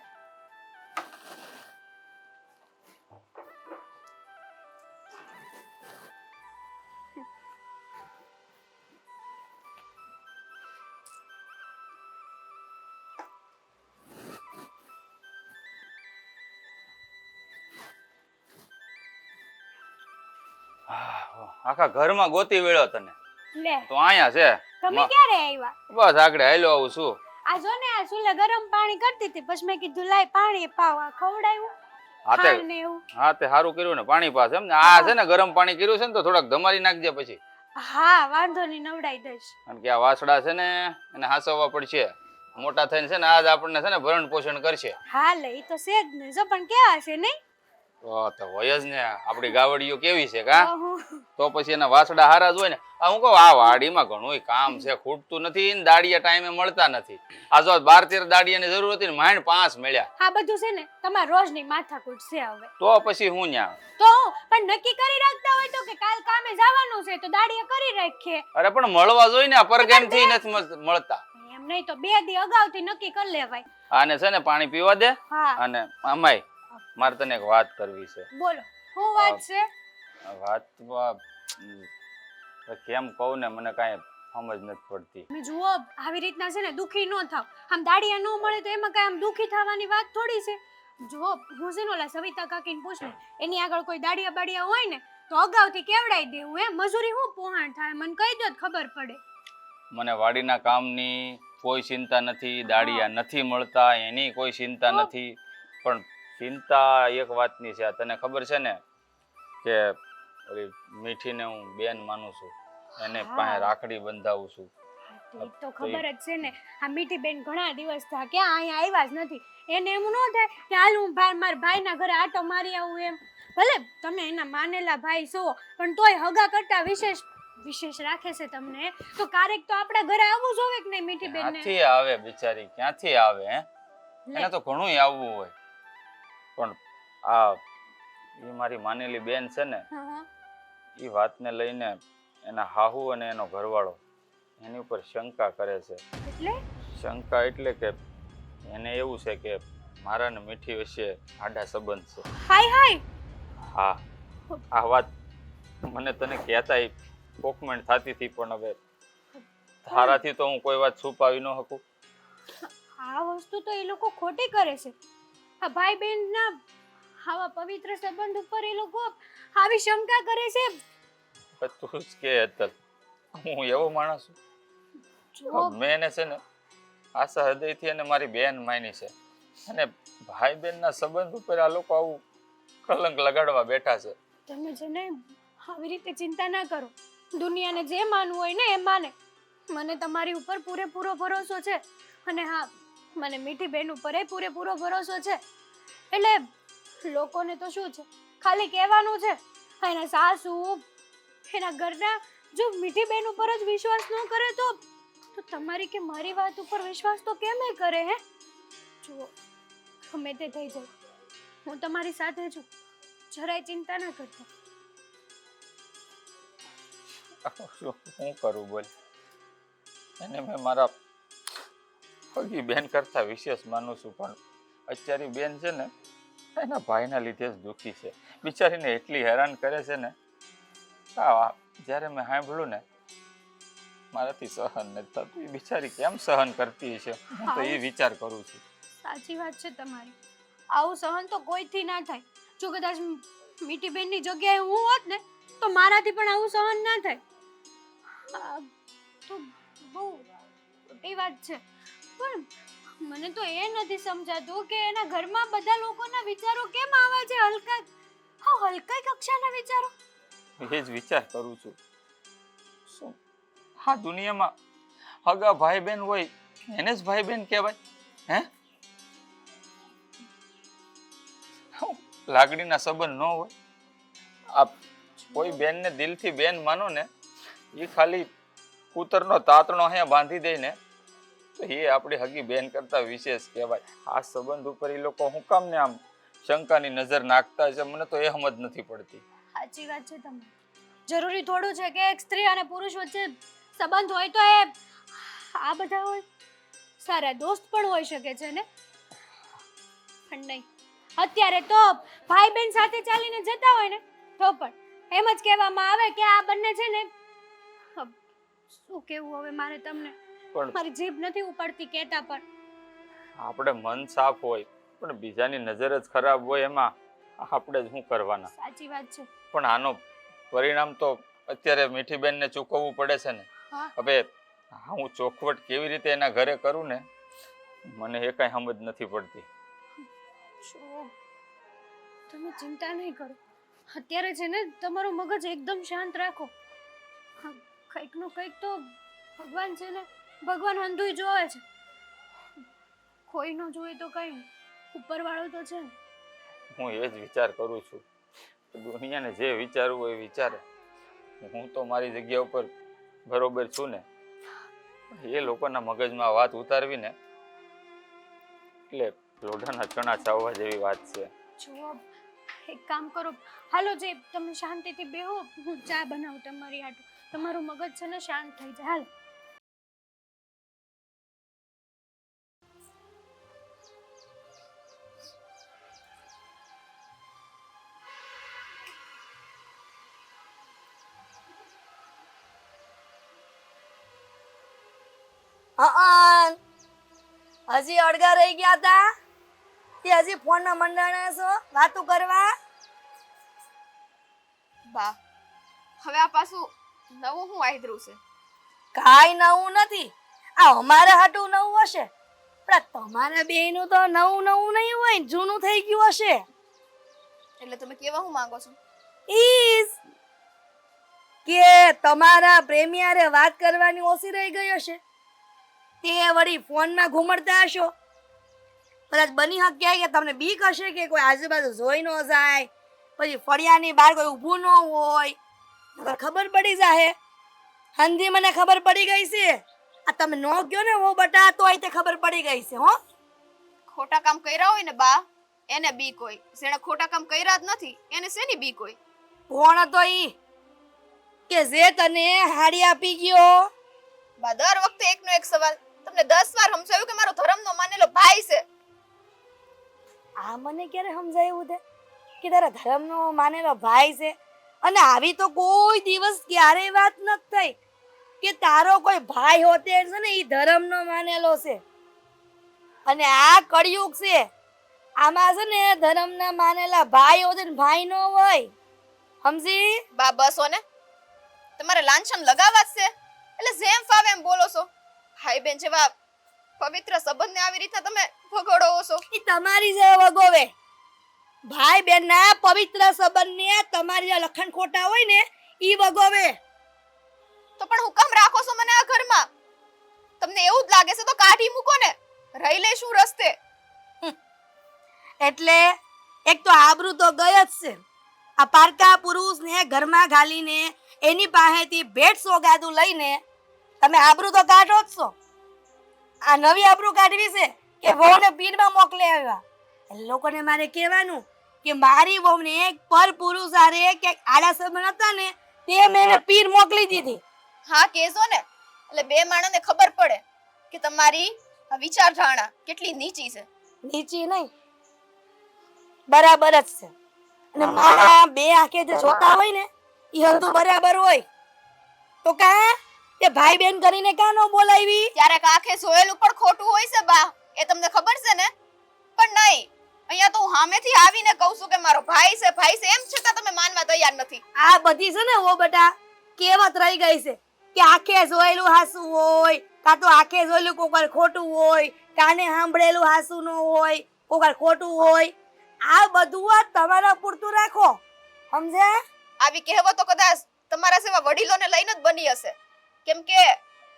આખા ઘરમાં ગોતી વેળ્યો તને લે તો અહીંયા છે. તમે ક્યારે આવ્યા? બસ આગળ હાલ્યો આવું છું. આ જો ને આ સુલે ગરમ પાણી કરતી હતી, પછી મેં કીધું લાય પાણી પાવા ખવડાવ્યું. હાથે ખાંડ ને એવું. હા તે સારું કર્યું ને પાણી પાસ એમ ને. આ છે ને ગરમ પાણી કર્યું છે ને તો થોડાક ધમારી નાખજે પછી. હા વાંધો નહીં, નવડાઈ દઈશ. કારણ કે આ વાસડા છે ને એને હાસવવા પડશે. મોટા થઈને છે ને આજ આપણને છે ને ભરણ પોષણ કરશે. હા લે ઈ તો છે જ ને. જો પણ કેવા છે નહીં? તો હોય જ ને, આપણી ગાવડીઓ કેવી છે કા? ઓહો. તો પછી એના વાસડા હારા જ હોય ને. આ હું કહું આ વાડીમાં ઘણું કામ છે, ખૂટતું નથી ને દાડિયા ટાઈમે મળતા નથી. આ જો 12-13 દાડિયાની જરૂર હતી ને માંડ 5 મળ્યા. આ બધું છે ને તમાર રોજની માથાકૂટ છે હવે. તો પછી હું ન્યા તો પણ નક્કી કરી રાખતા હોય તો કે કાલ કામે જવાનું છે તો દાડિયા કરી રાખીએ. અરે પણ મળવા જોઈએ ને, આ પરગેમથી નથી મળતા. એમ નહીં તો 2 દી અગાઉથી નક્કી કરી લેવાય. આને છે ને પાણી પીવા દે. હા અને આમાંય મારે તને એક વાત કરવી છે. બોલો શું વાત છે? વાત કેમ કહું ને મને કાંઈ સમજ નથી પડતી. મેં જુઓ આવી રીતના છે ને દુખી ન થાવ. આમ દાડિયા ન મળે તો એમાં કાંઈ આમ દુખી થવાની વાત થોડી છે. જો હું છે ને ઓલા સવિતા કાકીને પૂછ ને, એની આગળ કોઈ દાડિયા બાડિયા હોય ને તો અગાઉથી કેવડાઈ દેવું. મજૂરી હું પોહાણ થાય મને કહી દો ખબર પડે. મને વાડીના કામની કોઈ ચિંતા નથી, દાડિયા નથી મળતા એની કોઈ ચિંતા નથી. પણ ચિંતા એક વાતની છે, તને ખબર છે ને કે ઓલી મીઠીને હું બેન માનું છું, એને પાસે રાખડી બંધાવું છું. તો ખબર જ છે ને આ મીઠી બેન ઘણા દિવસ થયા ક્યાં અહીંયા આવ્યા જ નથી. એને એમ ન થાય કે હાલ હું મારા ભાઈના ઘરે આટો મારી આવું એમ. ભલે તમે એના માનેલા ભાઈ છો પણ તોય હગા કરતા વિશેષ રાખે છે તમને. તો ક્યારેક તો આપણા ઘરે આવવું જોવે કે નહીં મીઠી બેન ને? ક્યાંથી આવે બિચારી, ક્યાંથી આવે? હે એને તો ઘણું આવવું હોય. પણ આ એ મારી માનેલી બેન છે ને, એ વાતને લઈને એના હાહુ અને એનો ઘરવાળો એની ઉપર શંકા કરે છે. એટલે શંકા એટલે કે એને એવું છે કે મારા ને મીઠી વચ્ચે આડા સંબંધ છે. હાય હાય હા, આ વાત મને તને કહેતા કોકમેન્ટ થતી હતી, પણ હવે તારાથી તો હું કોઈ વાત છુપાવી ન શકું. આ વસ્તુ તો એ લોકો ખોટી કરે છે. આ ભાઈ બહેન ના આવા પવિત્ર સંબંધ ઉપર એ લોકો આવી શંકા કરે છે. હવે તું જ કે હેતલ, હું એવો માણસ છું? જો મેં એને છે ને આશા હૃદયથી એને મારી બેન માની છે, અને ભાઈ બહેનના સંબંધ ઉપર આ લોકો આવું કલંક લગાડવા બેઠા છે. તમે છે ને આવી રીતે ચિંતા ના કરો. દુનિયાને જે માનવું હોય ને એ માને. મને તમારી ઉપર પૂરેપૂરો ભરોસો છે, અને હા, મને મીઠી બેન ઉપર એ પૂરેપૂરો ભરોસો છે. એટલે લોકોને તો શું છે, ખાલી કહેવાનું છે. એના સાસુ, એના ઘરના જો મીઠી બેન ઉપર જ વિશ્વાસ ન કરે તો તમારી કે મારી વાત ઉપર વિશ્વાસ તો કેમ કરે? હે જુઓ, ગમે તે થઈ જાય, હું તમારી સાથે છું. જરાય ચિંતા ના કરતા. શું કરું બોલ? એને મેં મારા હગી બેન કરતા વિશેષ માનું છું, પણ અત્યારે બેન છે ને એના ભાઈના લીધે જ દુઃખી છે. બિચારીને એટલી હેરાન કરે છે ને, જ્યારે મેં સાંભળ્યું ને મારાથી સહન નથી થતું. એ બિચારી કેમ સહન કરતી છે, હું તો એ વિચાર કરું છું. સાચી વાત છે તમારી. આવું સહન તો કોઈથી ના થાય. જો કદાચ મીઠી બેનની જગ્યાએ હું હોત ને તો મારાથી પણ આવું સહન ના થાય. આ તો બહુ મોટી વાત છે. પણ મને તો એ નથી સમજાતું કે એના ઘરમાં બધા લોકોના વિચારો કેમ આવા છે, હલકા કક્ષાના વિચારો. એ જ વિચાર કરું છું. શું આ દુનિયામાં હગા ભાઈ બહેન હોય એને જ ભાઈ બહેન કહેવાય? હે, લાગણીના સંબંધ ન હોય? આ કોઈ બેનને દિલથી બેન માનો ને, એ ખાલી કૂતરનો તાતણો અહીંયા બાંધી દે ને તો એ આપણી હગી બેન કરતા વિશેષ કહેવાય. આ સંબંધ ઉપર એ લોકો હું કામ ને આમ શંકાની નજર નાખતા છે, મને તો એ સમજ નથી પડતી. સાચી વાત છે તમારી. જરૂરી થોડું છે કે એક સ્ત્રી અને પુરુષ વચ્ચે સંબંધ હોય તો એ આ બધા હોય? સારા દોસ્ત પણ હોઈ શકે છે ને. પણ નહીં, અત્યારે તો ભાઈ બહેન સાથે ચાલીને જતા હોય ને તો પણ એમ જ કહેવામાં આવે કે આ બંને છે ને, શું કેવું હવે મારે તમને, પણ મારી જીભ નથી ઉપડતી કહેતા. પણ આપણે મન સાફ હોય પણ બીજાની નજર જ ખરાબ હોય, એમાં આપણે જ શું કરવાના? સાચી વાત છે. પણ આનો પરિણામ તો અત્યારે મીઠી બેનને ચૂકવવું પડે છે ને. હવે હું ચોખવટ કેવી રીતે એના ઘરે કરું ને, મને એ કઈ સમજ નથી પડતી. જો તમે ચિંતા નહીં કરો. અત્યારે છે ને તમારું મગજ એકદમ શાંત રાખો. કંઈક નું કંઈક તો ભગવાન છે ને, ભગવાન અંધુય જોવે છે. કોઈ ન જોવે તો કઈ નહીં, ઉપરવાળો તો છે ને. હું એ જ વિચાર કરું છું. દુનિયાને જે વિચારવું હોય એ વિચારે. હું તો મારી જગ્યા ઉપર બરોબર છું ને, એ લોકોના મગજમાં વાત ઉતારવી ને એટલે લોઢાના ચણા ચાવવા જેવી વાત છે. જો એક કામ કરો, હાલો જે તમે શાંતિથી બેહો, હું ચા બનાવું તમારી હાટુ. તમારું મગજ છે ને શાંત થઈ જાય. હાલ. હજી અડગા રહી ગયા હતા કે હજી ફોનમાં મંડાણા છો વાતો કરવા? બા, હવે આ પાછું નવું હું આયદરું છે? કાંઈ નવું નથી. આ અમારા હાટું નવું હશે, પણ તમારા બેયનું તો નવું નહીં હોય, જૂનું થઈ ગયું હશે. એટલે તમે કેવા હું માંગો છો? ઈસ કે તમારા પ્રેમિયારે વાત કરવાની ઓછી રહી ગઈ હશે, તે વળી ફોનમાં ઘૂમડતા હશો. કદાચ બની શકે કે તમને બીક હશે કે કોઈ આજુબાજુ જોઈ ન જાય, પછી ફળિયાની બહાર કોઈ ઊભું ન હોય, ખબર પડી જાહે. હંધી મને ખબર પડી ગઈ છે. આ તમે નો ગયો ને વો બટા તોય તે ખબર પડી ગઈ છે. હો, ખોટા કામ કર્યા હોય ને બા, એને બીક હોય. જેણે ખોટા કામ કર્યા જ નથી એને શેની બીક હોય? કોણ હતો ઈ કે જે તને હાડી આપી ગયો? બા દર વખતે એકનો એક સવાલ. તમને 10 વાર સમજાવ્યું કે મારો ધર્મનો માનેલો ભાઈ છે. આ મને ક્યારે સમજાયું તે કે તારા ધર્મનો માનેલો ભાઈ છે? અને આવી તો કોઈ દિવસ ક્યારેય વાત નથી થઈ કે તારો કોઈ ભાઈ હોતે છે ને એ ધર્મનો માનેલો છે. અને આ કળિયુગ છે, આમાં છે ને ધર્મના માનેલા ભાઈ હોતે ને ભાઈ નો હોય. સમજી? બા બસ હો ને, તમારે લાંછન લગાવવા જ છે એટલે જેમ ફાવે એમ બોલો છો. ભાઈ બેન જેવા પવિત્ર સંબંધને આવી રીતના તમે ભગોડો છો. ઈ તમારી જે વગોવે ભાઈ બેન ના પવિત્ર સંબંધને તમારી જે લખણ ખોટા હોય ને ઈ વગોવે. તો પણ હુકમ રાખો છો મને આ ઘરમાં? તમને એવું જ લાગે છે તો કાઢી મૂકો ને, રહી લેશું રસ્તે. એટલે એક તો આબરૂ તો ગઈ જ છે. આ પારકા પુરુષને ઘરમાં ઘાલીને એની પાસેથી ભેટ સોગાદું લઈને તમે આબરૂ તો કાઢો જ છો. આ નવી આબરૂ કાઢવી છે કે વહુને પીરમાં મોકલે આવ્યા. એટલે લોકોને મારે કહેવાનું કે મારી વહુને એક પર પુરુષ હારે કે આડા સંબંધ હતા ને તે મેં એને પીર મોકલી દીધી. હા કેજો ને, એટલે બે માણસને ખબર પડે કે તમારી આ વિચારધારણા કેટલી નીચી છે. નીચી નહીં, બરાબર જ છે. અને મારા બે આંખે જે જોતા હોય ને એ હંતુ બરાબર હોય. તો કા તે ભાઈ બેન કરીને કા નો બોલાવી? ક્યારેક આંખે જોયેલું પણ ખોટું હોય છે બા, એ તમને ખબર છે ને. પણ નહીં, અહીંયા તો હું સામેથી આવીને કહું છું કે મારો ભાઈ છે ભાઈ છે, એમ છતાં તમે માનવા તૈયાર નથી. આ બધી છે ને ઓ બેટા કહેવત રહી ગઈ છે કે આંખે જોયેલું હાસું હોય, કાં તો આંખે જોયેલું કોક વાર ખોટું હોય, કાને સાંભળેલું હાસું ન હોય, કોક વાર ખોટું હોય. આ બધું આ તમારા પૂરતું રાખો. સમજ્યા? આવી કહેવતો કદાચ તમારા જેવા વડીલોને લઈને જ બની હશે. કેમ કે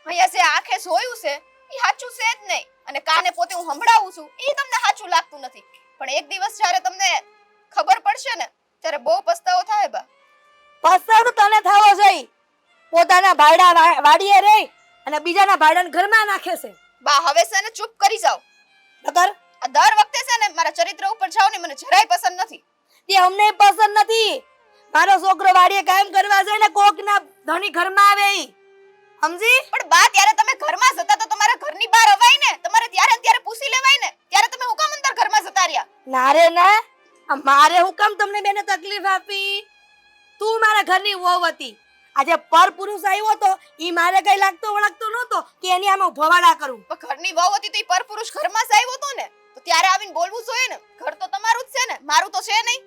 અહીંયા જે આંખે જોયું છે એ સાચું છે જ નહીં, અને કાને પોતે હું સંભળાવું છું એ તમને સાચું લાગતું નથી. પણ એક દિવસ જ્યારે તમને ખબર પડશે ને ત્યારે બહુ પસ્તાવો થાય બા. પસ્તાવ તો તને થવો જોઈએ. પોતાના ભાડા વાડીએ રહી અને બીજાના ભાડાને ઘરમાં નાખે છે. બા હવે છે ને ચૂપ કરી જાઓ. નકર આ દર વખતે છે ને મારા ચરિત્ર ઉપર જાવ ને મને જરાય પસંદ નથી. તે અમને પસંદ નથી. મારો છોકરો વાડીએ કામ કરવા જાય ને કોકના ધણી ઘરમાં આવે ઈ. સમજી? પણ બા ત્યારે તમે ઘરમાં જતા તો તમારા ઘરની બહાર અવાય ને, તમારે ત્યારે ને ત્યારે પૂછી લેવાય ને. ત્યારે તમે હું કામ અંદર ઘરમાં જતા રહ્યા? ના રે ના, આ મારે હું કામ તમને બેને તકલીફ આપી? તું મારા ઘરની વહુ હતી. આજે પર પુરુષ આવ્યો તો ઈ મારે કઈ લાગતો વળગતો નહોતો કે એની આમે ભવાડા કરું. પણ ઘરની વહુ હતી તો ઈ પરપુરુષ ઘરમાં જ આવ્યો તો ને, તો ત્યારે આવીને બોલવું જોઈએ ને. ઘર તો તમારું જ છે ને, મારું તો છે નહીં.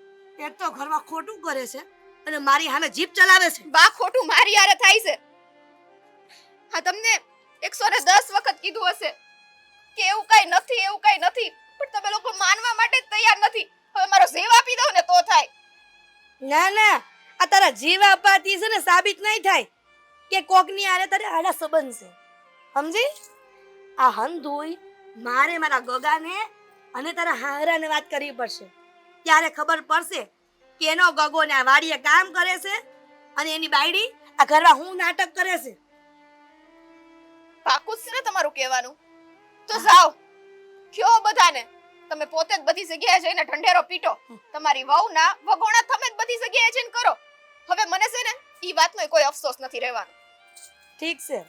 એક તો ઘરમાં ખોટું કરે છે અને મારી સામે જીભ ચલાવે છે. બા ખોટું મારી હારે થાય છે. હા તમને 110 વખત કીધું હશે કે એવું કઈ નથી, એવું કઈ નથી, પણ તમે લોકો માનવા માટે જ તૈયાર નથી. હવે મારો જીવ આપી દો ને તો થાય. ના ના, આ તારા જીવ અપાતી છે ને સાબિત નહીં થાય કે કોકની આરે તારે આડા સંબંધ છે. સમજી? આ હંધુઈ મારે મારા ગગાને અને તારા હારાને વાત કરવી પડશે. ત્યારે ખબર પડશે કે એનો ગગો ને આ વાડીએ કામ કરે છે અને એની બાયડી આ ઘરમાં હું નાટક કરે છે. પાકું છે ને તમારું કહેવાનું? તો જાઓ કયો બધાને. તમે પોતે જ બધી જગ્યાએ જઈને ઢંઢેરો પીટો. તમારી વહુના વગોણા તમે જ બધી જગ્યાએ જઈને કરો. હવે મને છે ને ઈ વાતનો કોઈ અફસોસ નથી રહેવાનો. ઠીક છે,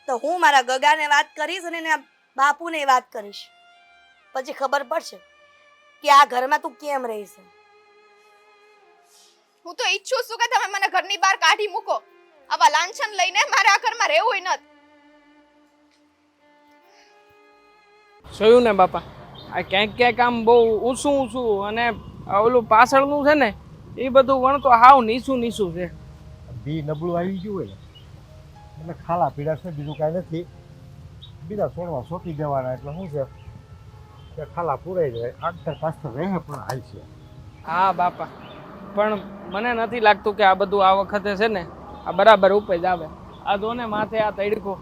તો હું મારા ગગાને વાત કરીશ અને એના બાપુને વાત કરીશ. પછી ખબર પડશે કે આ ઘરમાં તું કેમ રહીશ. હું તો ઈચ્છું છું કે તમે મને ઘરની બહાર કાઢી મૂકો. આવા લાંછન લઈને મારે આ ઘરમાં રહેવું નથી. જોયું ને બાપા, આ ક્યાંક ક્યાંક આમ બહુ ઊંચું ઊંચું અને આ ઓલું પાછળનું છે ને એ બધું વણતો હાવ નીચું નીચું છે. બી નબળું આવી ગયું હોય ને એટલે ખાલા પીડા છે, બીજું કાંઈ નથી. બીજા છોડવા સોંપી દેવાના એટલે શું છે કે ખાલા પૂરાઈ જાય. આગળ પાછળ રહે પણ હાલ છે. હા બાપા, પણ મને નથી લાગતું કે આ બધું આ વખતે છે ને આ બરાબર ઉપજ આવે. આ દોને માથે આ તડકો,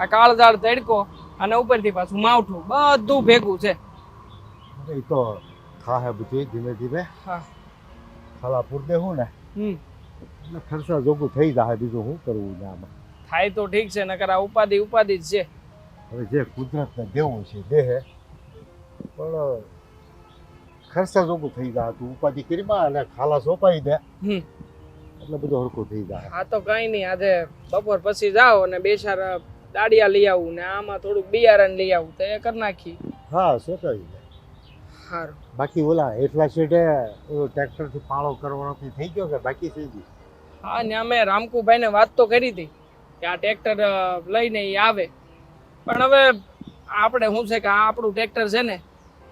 આ કાળઝાળ તડકો અને ઉપરથી પાછું માવઠું બધું ભેગું છે. એ તો થાહે બધું ધીમે ધીમે. હા, ખાલા પૂર દેવું ને એટલે ખર્ચા જોગું થઈ જાય. બીજું શું કરવું ને આમાં? થાય તો ઠીક છે, નકર આ ઉપાધિ જ છે. હવે જે કુદરતને દેવું છે દેહે, પણ ખર્ચા જોગું થઈ જાય. તું ઉપાધિ કરીમાં અને ખાલા સોંપાઈ દે એટલે બધું હરખું થઈ જાય. હા તો કઈ નહીં, આજે બપોર પછી જાઓ અને બે ચાર દાડિયા લઈ આવું ને આમાં થોડુંક બિયારણ લઈ આવું તો એ કરી નાખી. હા સેટાઈ જાય. સારું. બાકી ઓલા એટલા શેડે ટ્રેક્ટરથી પાળો કરવાનો થઈ ગયો કે બાકી થઈ ગયું? હા ને અમે રામકુભાઈને વાત તો કરી હતી કે આ ટ્રેક્ટર લઈને એ આવે, પણ હવે આપણે શું છે કે આ આપણું ટ્રેક્ટર છે ને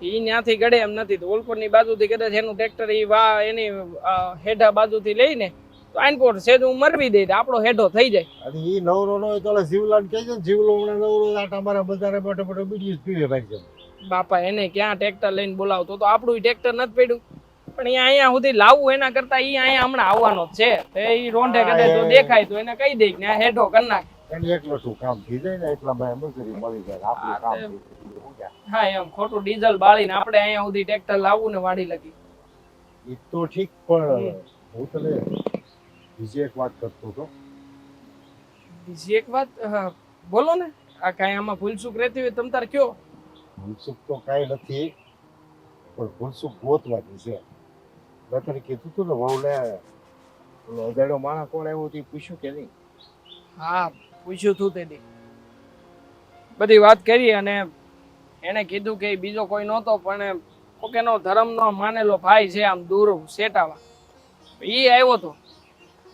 એ ત્યાંથી ગળે એમ નથી, તો ઓલકોરની બાજુથી કદાચ એનું ટ્રેક્ટર એ એની હેઠા બાજુથી લઈને તો આઈનપોર સેજ હું મરવી દઈ તો આપણો હેઠો થઈ જાય. અને એ નવરો નો હોય તો ઓલા જીવલાને કહેજો ને, જીવલો હમણાં નવરો આટા મારા બજારે મોટો મોટો બીડીયું જ પીવે ભાઈ છે. બાપા એને ક્યાં ટ્રેક્ટર લઈને બોલાવતો, તો આપણું ટ્રેક્ટર નથી પડ્યું, પણ એ અહીંયા સુધી લાવવું એના કરતા એ અહીંયા હમણાં આવવાનો જ છે, તો એ રોંઢે કદાચ જો દેખાય તો એને કહી દે કે આ હેઠો કરી નાખ. એને એકલો શું કામ થઈ જાય ને એટલામાં મજૂરી મળી જાય, આપણું કામ થઈ જાય. હા એમ ખોટું ડીઝલ બાળીને આપણે અહીંયા સુધી ટ્રેક્ટર લાવવું ને વાડી લગી. એ તો ઠીક, પણ હું તને બીજી એક વાત કરતો હતો. બીજી એક વાત? હા બોલો ને. આ કાંઈ આમાં ભૂલચૂક રહેતી હોય તમ તાર કયો. ભૂલસુખ તો કાંઈ નથી, પણ ભૂલસુખ ગોતવાની છે. મેં તને કીધું તું ને વહુને અજાણ્યો માણસ કોણ આવ્યો તે પૂછ્યું કે નહીં? હા પૂછ્યું તું તે દી, બધી વાત કરી અને એને કીધું કે બીજો કોઈ નહોતો પણ કોકેનો ધર્મનો માનેલો ભાઈ છે આમ દૂર સેટાવા, એ આવ્યો તો.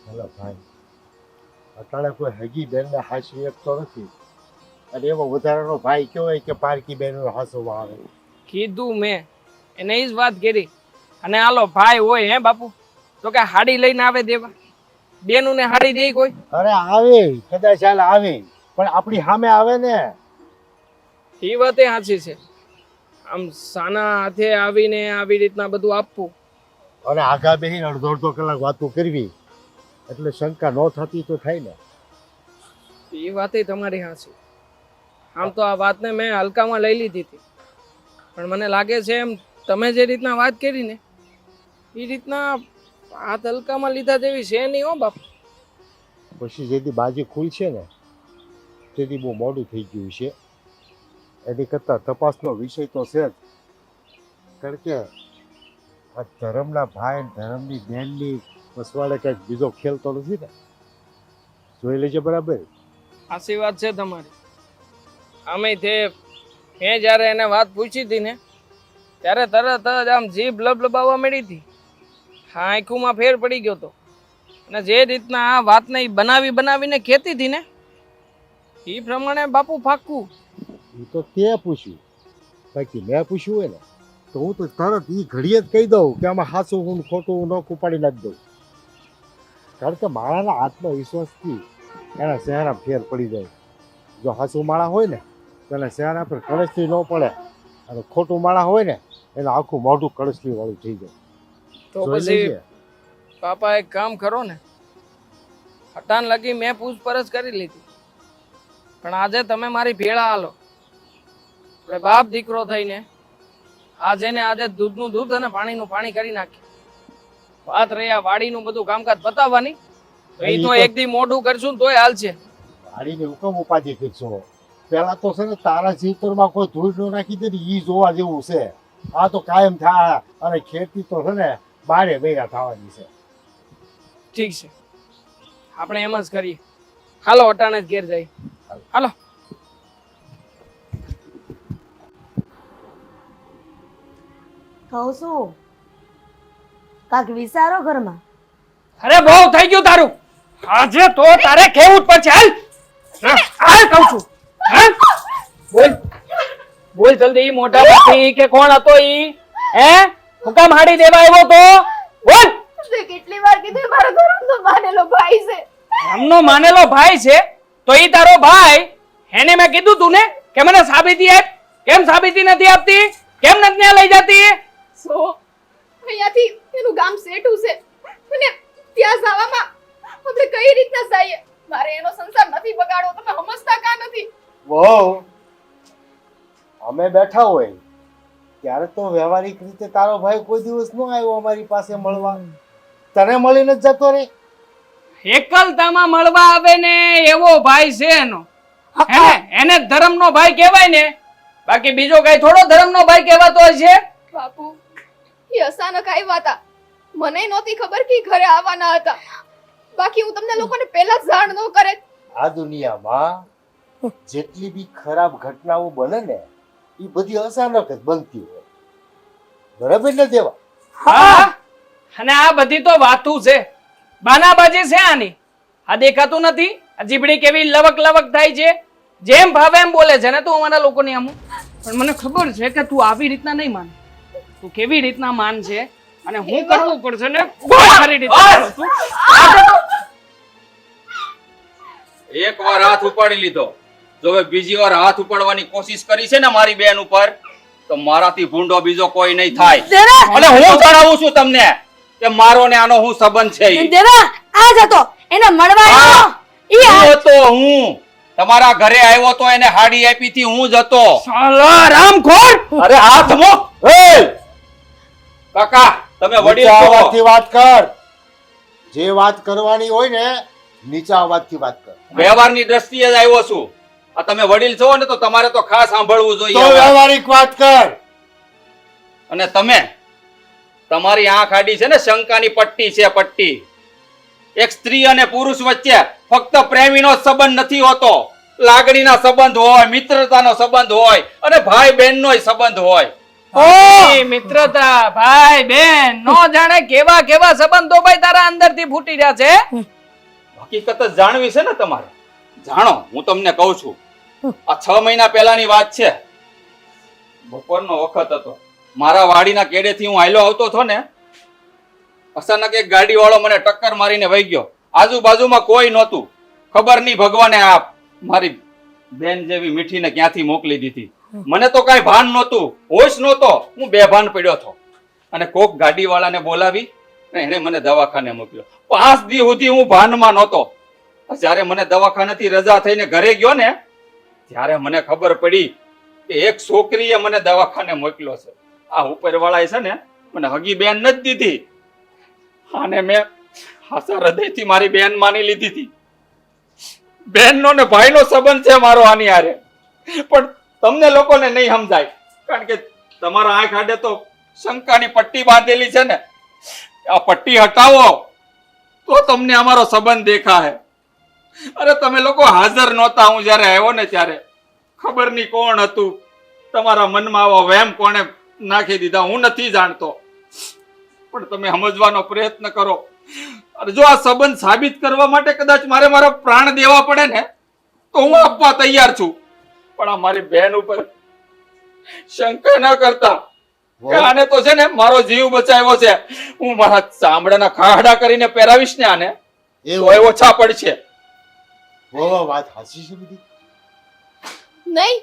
ભલે ભાઈ, અટાણે કોઈ હગી બેનને હાસવી શકતો નથી, અને એવો વધારાનો ભાઈ કહેવાય કે પારકી બેનનો હાસવા આવે. કીધું મેં એને એ જ વાત કરી. અને હાલો ભાઈ હોય હે બાપુ તો કે હાડી લઈને આવે દેવા, બેનું ને હાડી દે કોઈ? અરે આવે, કદાચ હાલ આવે, પણ આપણી સામે આવે ને. એ વાતે સાચી છે. આમ સાના હાથે આવીને આવી રીતના બધું આપવું અને આગા બેહીને અડધો અડધો કલાક વાતો કરવી એટલે શંકા ન થતી તો થાય ને. એ વાતે તમારી સાચી. આમ તો આ વાતને મેં હલકામાં લઈ લીધી હતી, પણ મને લાગે છે એમ તમે જે રીતના વાત કરી ને એ રીતના હાથ હલકામાં લીધા જેવી છે નહીં હો બાપ. પછી જેથી બાજી ખુલશે ને તેથી બહુ મોડું થઈ ગયું છે. એની કરતાં તપાસનો વિષય તો છે જ, કારણ કે આ ધર્મના ભાઈ ધર્મની બહેનની વસવાડે કંઈક બીજો ખેલ તો નથી ને. જોઈ લેજે બરાબર. સાચી વાત છે તમારી. આમે તે મેં જ્યારે એને વાત પૂછી હતી ને ત્યારે તરત જ આમ જીભ લબલબાવવા મળી હતી. હા આંખોમાં ફેર પડી ગયો હતો, અને જે રીતના આ વાતને બનાવીને કહેતી હતી ને એ પ્રમાણે બાપુ પાક્કું. એ તો તે પૂછ્યું, બાકી મેં પૂછ્યું હોય ને તો હું તો તરત એ ઘડીએ જ કહી દઉં કે આમાં સાચું હું ખોટું ન ઉપાડી નાખી દઉં. કારણ કે મારાના આત્મવિશ્વાસથી એના ચહેરા ફેર પડી જાય. જો સાચું માળા હોય ને તો એના ચહેરા પર કળશથી ન પડે, અને ખોટું માળા હોય ને એનું આખું મોઢું કળશથી વાળું થઈ જાય. તો જોઈ પછી લેજે. પાપા એક કામ કરો ને, હટાન લગી મેં પૂછપરછ કરી લીધી, પણ આજે તમે મારી ભેળા હાલો. આપણે બાપ દીકરો થઈને આજે ને આજે દૂધનું દૂધ અને પાણીનું પાણી કરી નાખી. વાત રહી આ વાડીનું બધું કામકાજ બતાવવાની, તો એ તો એક દી મોઢું કરશું તોય હાલ છે. વાડીને હુકમ ઉપાધિ કરશો. પેલા તો છે ને તારા જીવતરમાં કોઈ ધૂળ ન નાખી દે ને એ જોવા જેવું છે. આ તો કાયમ થાય, અને ખેતી તો છે ને 12 મહિના થવાની છે. ઠીક છે, આપણે એમ જ કરીએ. હાલો અટાણે જ ઘેર જઈએ. હાલો. કહું છું કાક વિચારો ઘરમાં. અરે બહુ થઈ ગયું તારું. આજે તો તારે કેવું જ પડશે. હાલ હાલ કહું છું. હા બોલ બોલ જલ્દી. મોટા ભાઈ કે કોણ હતો ઈ? હે હુકમ હાડી દેવા આવ્યો તો? બોલ. તે કેટલી વાર કીધું મારો ધર્મનો માનેલો ભાઈ છે. ધર્મનો માનેલો ભાઈ છે તો ઈ તારો ભાઈ. એને મેં કીધું તું ને કે મને સાબિતી આપ. કેમ સાબિતી નથી આપતી? કેમ નથી ત્યાં લઈ જતી? સો અહીંયાથી એનું ગામ સેટું છે, અને ત્યાં જવામાં આપણે કઈ રીતના જઈએ? મારે એનો સંસાર નથી બગાડવો. તમે સમજતા કા નથી? વહુ, અમે બેઠા હોય ત્યારે તો વ્યવહારિક રીતે તારો ભાઈ કોઈ દિવસ ન આવ્યો અમારી પાસે મળવા. તને મળીને જ જતો રે. એકલતામાં મળવા આવે ને એવો ભાઈ છે એનો. એને ધર્મનો ભાઈ કહેવાય ને, બાકી બીજો કઈ થોડો ધર્મનો ભાઈ કહેવાતો હશે? બાપુ એ અચાનક આવ્યા હતા, મને નહોતી ખબર કે ઘરે આવવાના હતા. બાકી હું તમને લોકોને પહેલા જ જાણ ન કરે. આ દુનિયામાં જેટલી બી ખરાબ ઘટનાઓ બને ને એ બધી અચાનક જ બનતી હોય. બરાબર ને દેવા? હા અને આ બધી તો વાતું છે, બાનાબાજી છે આની. આ દેખાતું નથી આ જીબડી કેવી લવક લવક થાય છે, જેમ ભાવે એમ બોલે છે ને તું અમારા લોકોની આમ. પણ મને ખબર છે કે તું આવી રીતના નહીં માન, તું કેવી રીતના માન છે અને હું કરવું પડશે ને બહુ સારી રીતે કરું છું. એક વાર હાથ ઉપાડી લીધો, જો હવે બીજી વાર હાથ ઉપાડવાની કોશિશ કરી છે ને મારી બેન ઉપર, તો મારાથી ભૂંડો બીજો કોઈ નહીં થાય. દેવા અને હું જણાવું છું તમને કે મારો ને આનો હું સંબંધ છે ઈ. દેવા આ જતો એને મળવા આવ્યો. ઈ આ- હું હતો, હું તમારા ઘરે આવ્યો તો એને હાડી આપી થી હું જ હતો. સાલા રામખોર! અરે હાથ મૂક. એ કાકા તમે વડીલ નીચા છો. અવાજથી વાત કર. જે વાત કરવાની હોય ને નીચા અવાજથી વાત કર. વ્યવહારની દ્રષ્ટિએ જ આવ્યો છું. આ તમે વડીલ છો ને તો તમારે તો ખાસ સાંભળવું તો જોઈએ. વ્યવહારિક વાત કર. અને તમે તમારી આંખ આડી છે ને શંકાની પટ્ટી છે, પટ્ટી. એક સ્ત્રી અને પુરુષ વચ્ચે ફક્ત પ્રેમીનો જ સંબંધ નથી હોતો, લાગણીના સંબંધ હોય, મિત્રતાનો સંબંધ હોય અને ભાઈ બહેનનો સંબંધ હોય. એ મિત્રતા, ભાઈ બેન, નો જાણે કેવા કેવા સંબંધો ભાઈ તારા અંદરથી ફૂટી રહ્યા છે. હકીકત જ જાણવી છે ને તમારે. જાણો, હું તમને કહું છું. આ 6 મહિના પહેલાની વાત છે. બપોરનો વખત હતો. મારા વાડીના કેડેથી હું હાલ્યો આવતો હતો ને, અચાનક એક ગાડી વાળો મને ટક્કર મારીને વહી ગયો. આજુબાજુમાં કોઈ નહોતું. ખબર નહીં ભગવાને આ મારી બેન જેવી મીઠીને ક્યાંથી મોકલી દીધી. મને તો કાંઈ ભાન નહોતું, હોશ નહોતો. હું બેભાન પડ્યો હતો. અને કોક ગાડીવાળાને બોલાવી એને મને દવાખાને મોકલ્યો. 5 દી સુધી હું ભાનમાં નહોતો. જ્યારે મને દવાખાનેથી રજા થઈને ઘરે ગયો ને, ત્યારે મને ખબર પડી કે એક છોકરીએ મને દવાખાને મોકલ્યો છે. આ ઉપરવાળાએ છે ને મને હગી બેન નથી દીધી, અને મેં હાસા હૃદયથી મારી બેન માની લીધી હતી. બેનનો ને ભાઈનો સંબંધ છે મારો આની હારે. પણ તમને લોકોને નહીં સમજાય, કારણ કે તમારા આંખ આડે તો શંકાની પટ્ટી બાંધેલી છે ને. આ પટ્ટી હટાવો તો તમને અમારો સંબંધ દેખાય. અરે તમે લોકો હાજર નહોતા હું જ્યારે આવ્યો ને ત્યારે. ખબર નહીં કોણ હતું તમારા મનમાં આવો વહેમ કોણે નાખી દીધા, હું નથી જાણતો. પણ તમે સમજવાનો પ્રયત્ન કરો. અને જો આ સંબંધ સાબિત કરવા માટે કદાચ મારે મારા પ્રાણ દેવા પડે ને તો હું આપવા તૈયાર છું. પણ આ મારી બેન ઉપર શંકા ન કરતા કે આને તો છે ને મારો જીવ બચાવ્યો છે. હું મારા ચામડાના ખાડા કરીને પહેરાવીશ ને આને તો એ ઓછા પડશે. વાત હાચી છે બધી? નહીં,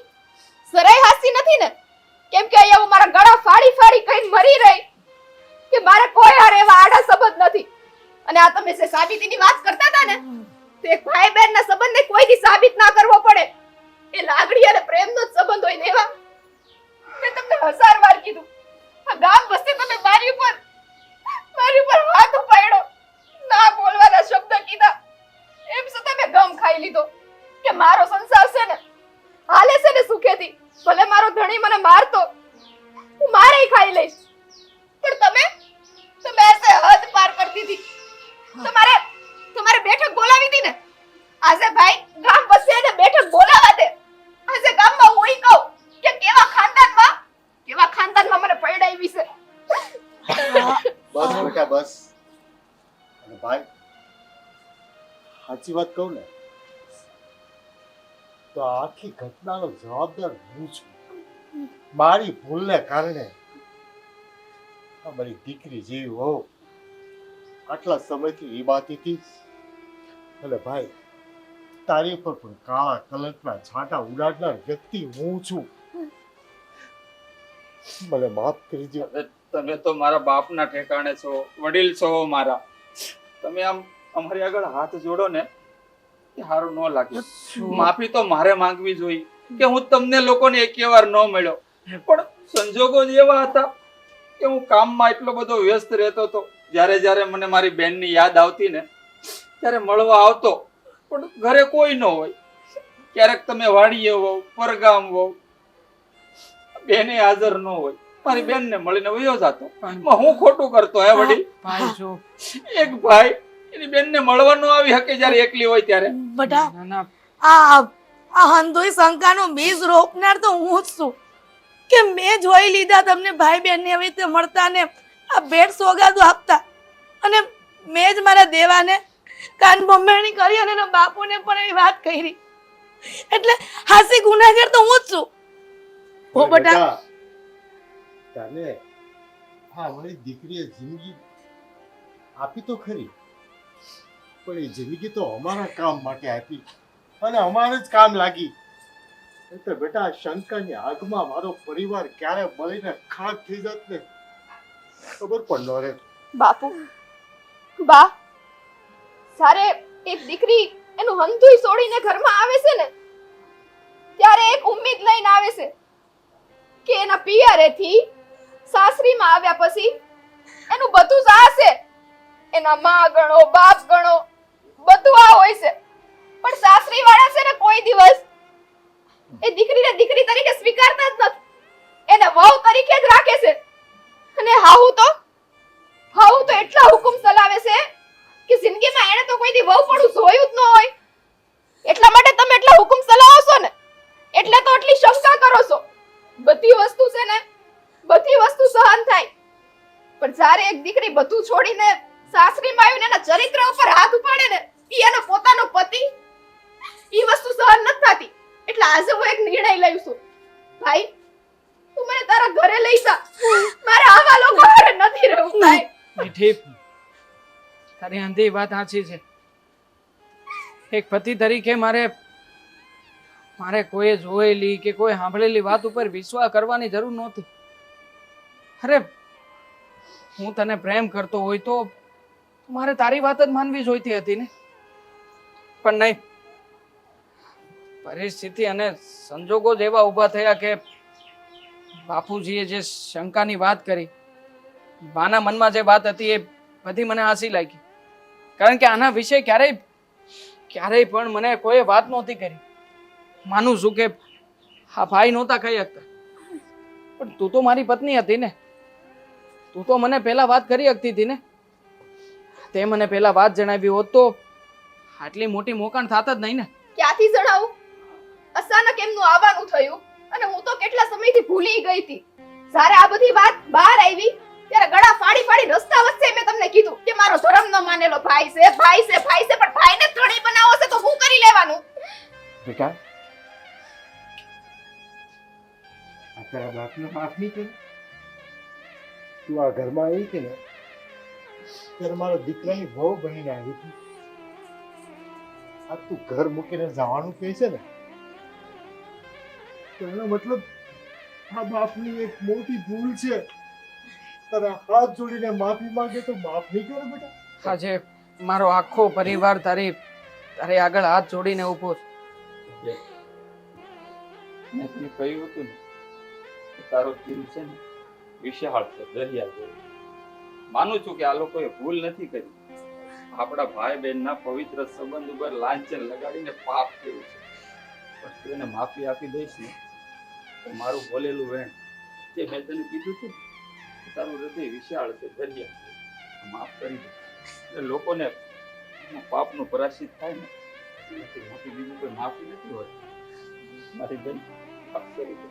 જરાય હાસી નથી ને. કેમ કે અહીંયા હું મારા ગળા ફાડી ફાડી કઈ મરી રહી કે મારે કોઈ હારે એવા આડા સંબંધ નથી. અને આ તમે જે સાબિતીની વાત કરતા હતા ને, તે એક ભાઈ બહેનના સંબંધને કોઈથી સાબિત ના કરવો પડે. એ લાગણી અને પ્રેમનો જ સંબંધ હોય ને એવા. મેં તમને 1000 વાર કીધું, આ ગામ વસ્તી તમે મારી ઉપર હાથ ઉપાડ્યો, ના બોલવાના શબ્દ કીધા, એમ છતાં મેં ગમ ખાઈ લીધો કે મારો સંસાર છે ને હાલે છે ને સુખેથી. ભલે મારો ધણી મને મારતો, હું મારે ખાઈ લઈશ. પણ તમે એસે હદ પાર કરી દીધી. તમારે બેઠક બોલાવી હતી ને. આજે ભાઈ ગામ વસે એને બેઠક બોલાવા દે. આજે ગામમાં હું ઈ કહું કે કેવા ખાનદાનમાં મને પૈડાવી છે. બસ બેટા બસ. અને ભાઈ સાચી વાત કહું ને તો આખી ઘટનાનો જવાબદાર હું છું. મારી ભૂલને કારણે મારી દીકરી જેવી વહુ આટલા સમયથી રીબાતી હતી. અને ભાઈ તારી ઉપર પણ કાળા કલંકના છાંટા ઉડાડનાર વ્યક્તિ હું છું. મને માફ કરી દો. તમે તો મારા બાપના ઠેકાણે છો, વડીલ છો મારા. તમે આમ અમારી આગળ હાથ જોડો ને એ સારું ન લાગે. માફી તો મારે માંગવી જોઈએ કે હું તમને લોકોને એકેવાર ન મળ્યો. પણ સંજોગો જ એવા હતા કે હું કામમાં એટલો બધો વ્યસ્ત રહેતો હતો. જ્યારે મને મારી બેનની યાદ આવતી ને ત્યારે મળવા આવતો, પણ ઘરે કોઈ ન હોય. ક્યારેક તમે વાડીએ હોવ, પરગામ હોવ, બેને હાજર ન હોય, મારી બેનને મળીને વયો જતો. હું ખોટું કરતો હે વડીલ? ભાઈ જો એક ભાઈ એની બેનને મળવા ન આવી શકે જ્યારે એકલી હોય ત્યારે. બટા ના ના આ આ હંધોઈ શંકાનો બીજ રોપનાર તો હું જ છું કે મેં જોઈ લીધા તમને ભાઈ બહેનને આવી રીતે મળતા ને આ ભેટ સોગાદો આપતા અને મેં જ મારા દેવાને કાન ભંભેરણી કરી અને એના બાપુને પણ એવી વાત કરી એટલે હાસી ગુનેગાર તો હું જ છું ઓ બટા તને હા મારી દીકરીએ જિંદગી આપી તો ખરી પણ એ જિંદગી તો અમારા કામ માટે આપી અને અમારે જ કામ લાગી. તો બેટા શંકરની આગમાં મારો પરિવાર ક્યારે બળીને ખાક થઈ જાત ને ખબર પણ ન રહે. બાપુ બા સારે એક દીકરી એનું હંધુય છોડીને ઘરમાં આવે છે ને ત્યારે એક ઉમ્મીદ લઈને આવે છે કે એના પિયરેથી સાસરીમાં આવ્યા પછી એનું બધું જ આ છે એના માં ગણો બાપ ગણો બધું આ હોય છે પણ સાસરી વાળા છે ને કોઈ દિવસ એ દીકરીને દીકરી તરીકે સ્વીકારતા જ નથી એને વહુ તરીકે જ રાખે છે અને હાહુ તો એટલા હુકમ ચલાવે છે કે જિંદગીમાં એને તો કોઈ દી વહુ પડું જોયું જ ન હોય એટલા માટે તમે એટલા હુકમ ચલાવો છો ને એટલે તો એટલી શંકા કરો છો. બધી વસ્તુ છે ને બધી વસ્તુ સહન થાય પણ જ્યારે એક દીકરી બધું છોડીને સાસરીમાં આવીને એના ચરિત્ર ઉપર હાથ ઉપાડે ને ઈ એનો પોતાનો પતિ ઈ વસ્તુ સહન નથી થતી એટલે આજે હું એક નિર્ણય લઉં છું ભાઈ તું મને તારા ઘરે લઈ જા મારે આવા લોકો હારે નથી રહેવું ભાઈ. મીઠી તારી અંધી વાત સાચી છે. એક પતિ તરીકે મારે કોઈ જોયેલી કે કોઈ સાંભળેલી વાત ઉપર વિશ્વાસ કરવાની જરૂર નહોતી. અરે હું તને પ્રેમ કરતો હોય તો મારે તારી વાત જ માનવી જોઈતી હતી ને પણ નહીં. પરિસ્થિતિ અને સંજોગો જ એવા ઊભા થયા કે બાપુજીએ જે શંકાની વાત કરી બાના મનમાં જે વાત હતી એ બધી મને હાસી લાગી કારણ કે આના વિશે ક્યારેય પણ મને કોઈ વાત નહોતી કરી. માનું છું કે હા ભાઈ નહોતા કહી શકતા પણ તું તો મારી પત્ની હતી ને તું તો મને પહેલા વાત કરી શકતી હતી ને તે મને પહેલા વાત જણાવી હોત તો આટલી મોટી મોકાણ થાત જ નહીં ને. ક્યાંથી જણાવું અચાનક એમનું આવવાનું થયું અને હું તો કેટલા સમયથી ભૂલી ગઈ હતી. જ્યારે આ બધી વાત બહાર આવી ત્યારે ગળા ફાડી રસ્તા વચ્ચે મેં તમને કીધું કે મારો ધર્મ ન માનેલો ભાઈ છે પણ ભાઈને ધણી બનાવો છે તો હું કરી લેવાનું. બેટા આ તારા બાપને માફ નહીં કરે. તું આ ઘરમાં આવી હતી ને ત્યારે મારા દીકરાની વહુ બનીને આવી હતી. આ તું ઘર મૂકીને જવાનું કહે છે ને તો એનો મતલબ આ બાપની એક મોટી ભૂલ છે. તારા હાથ જોડીને માફી માંગે તો માફ નહીં કરે બેટા. આજે મારો આખો પરિવાર તારી આગળ હાથ જોડીને ઊભો છે. મેં તને કહ્યું હતું ને કે તારો દિલ છે ને વિશાળ છે દરિયા જેવો. માનું છું કે આ લોકોએ ભૂલ નથી કરી. આપણા ભાઈ બહેનના પવિત્ર સંબંધ ઉપર લાંછન લગાડીને પાપ કર્યું છે પણ તું એને માફી આપી દઈશ ને તો મારું બોલેલું વેણ જે મેં તને કીધું હતું કે તારું હૃદય વિશાળ છે દરિયા છે માફ કરી દે એટલે લોકોને પાપનું પરાશ્ચિત થાય ને એનાથી મોટી બીજું કોઈ માફી નથી હોતી. મારી બેન માફ કરી દે.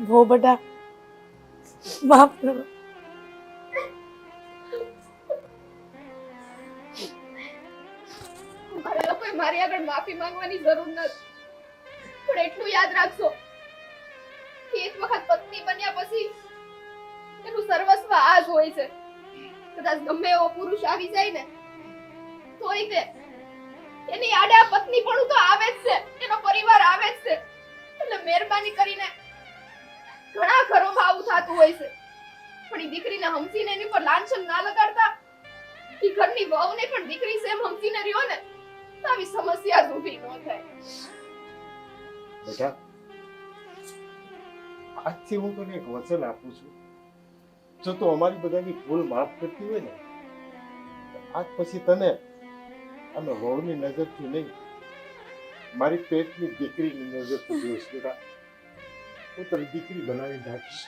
હો બટા માફ કરો. મારે લોકોએ મારી આગળ માફી માંગવાની જરૂર નથી પણ એટલું યાદ રાખજો કે એક વખત પત્ની બન્યા પછી એનું સર્વસ્વ આ જ હોય છે. કદાચ ગમે એવો પુરુષ આવી જાય ને તોય તે એની આડે આ પત્ની પણ તો આવે જ છે એનો પરિવાર આવે જ છે એટલે મહેરબાની કરીને ઘણા ઘરોમાં આવું થતું હોય છે પણ એ દીકરીને હમસીને એની પર લાંછન ના લગાડતા એ ઘરની વહુને પણ દીકરી સેમ હમસીને રહ્યો ને તો આવી સમસ્યા જ ઊભી ન થાય. બેટા આજથી હું તને એક વચન આપું છું જો તું અમારી બધાની ભૂલ માફ કરતી હોય ને તો આજ પછી તને અમે વહુની નજરથી નહીં મારી પેટની દીકરીની નજરથી જોઈશ બેટા. હું તને દીકરી બનાવી નાખીશ.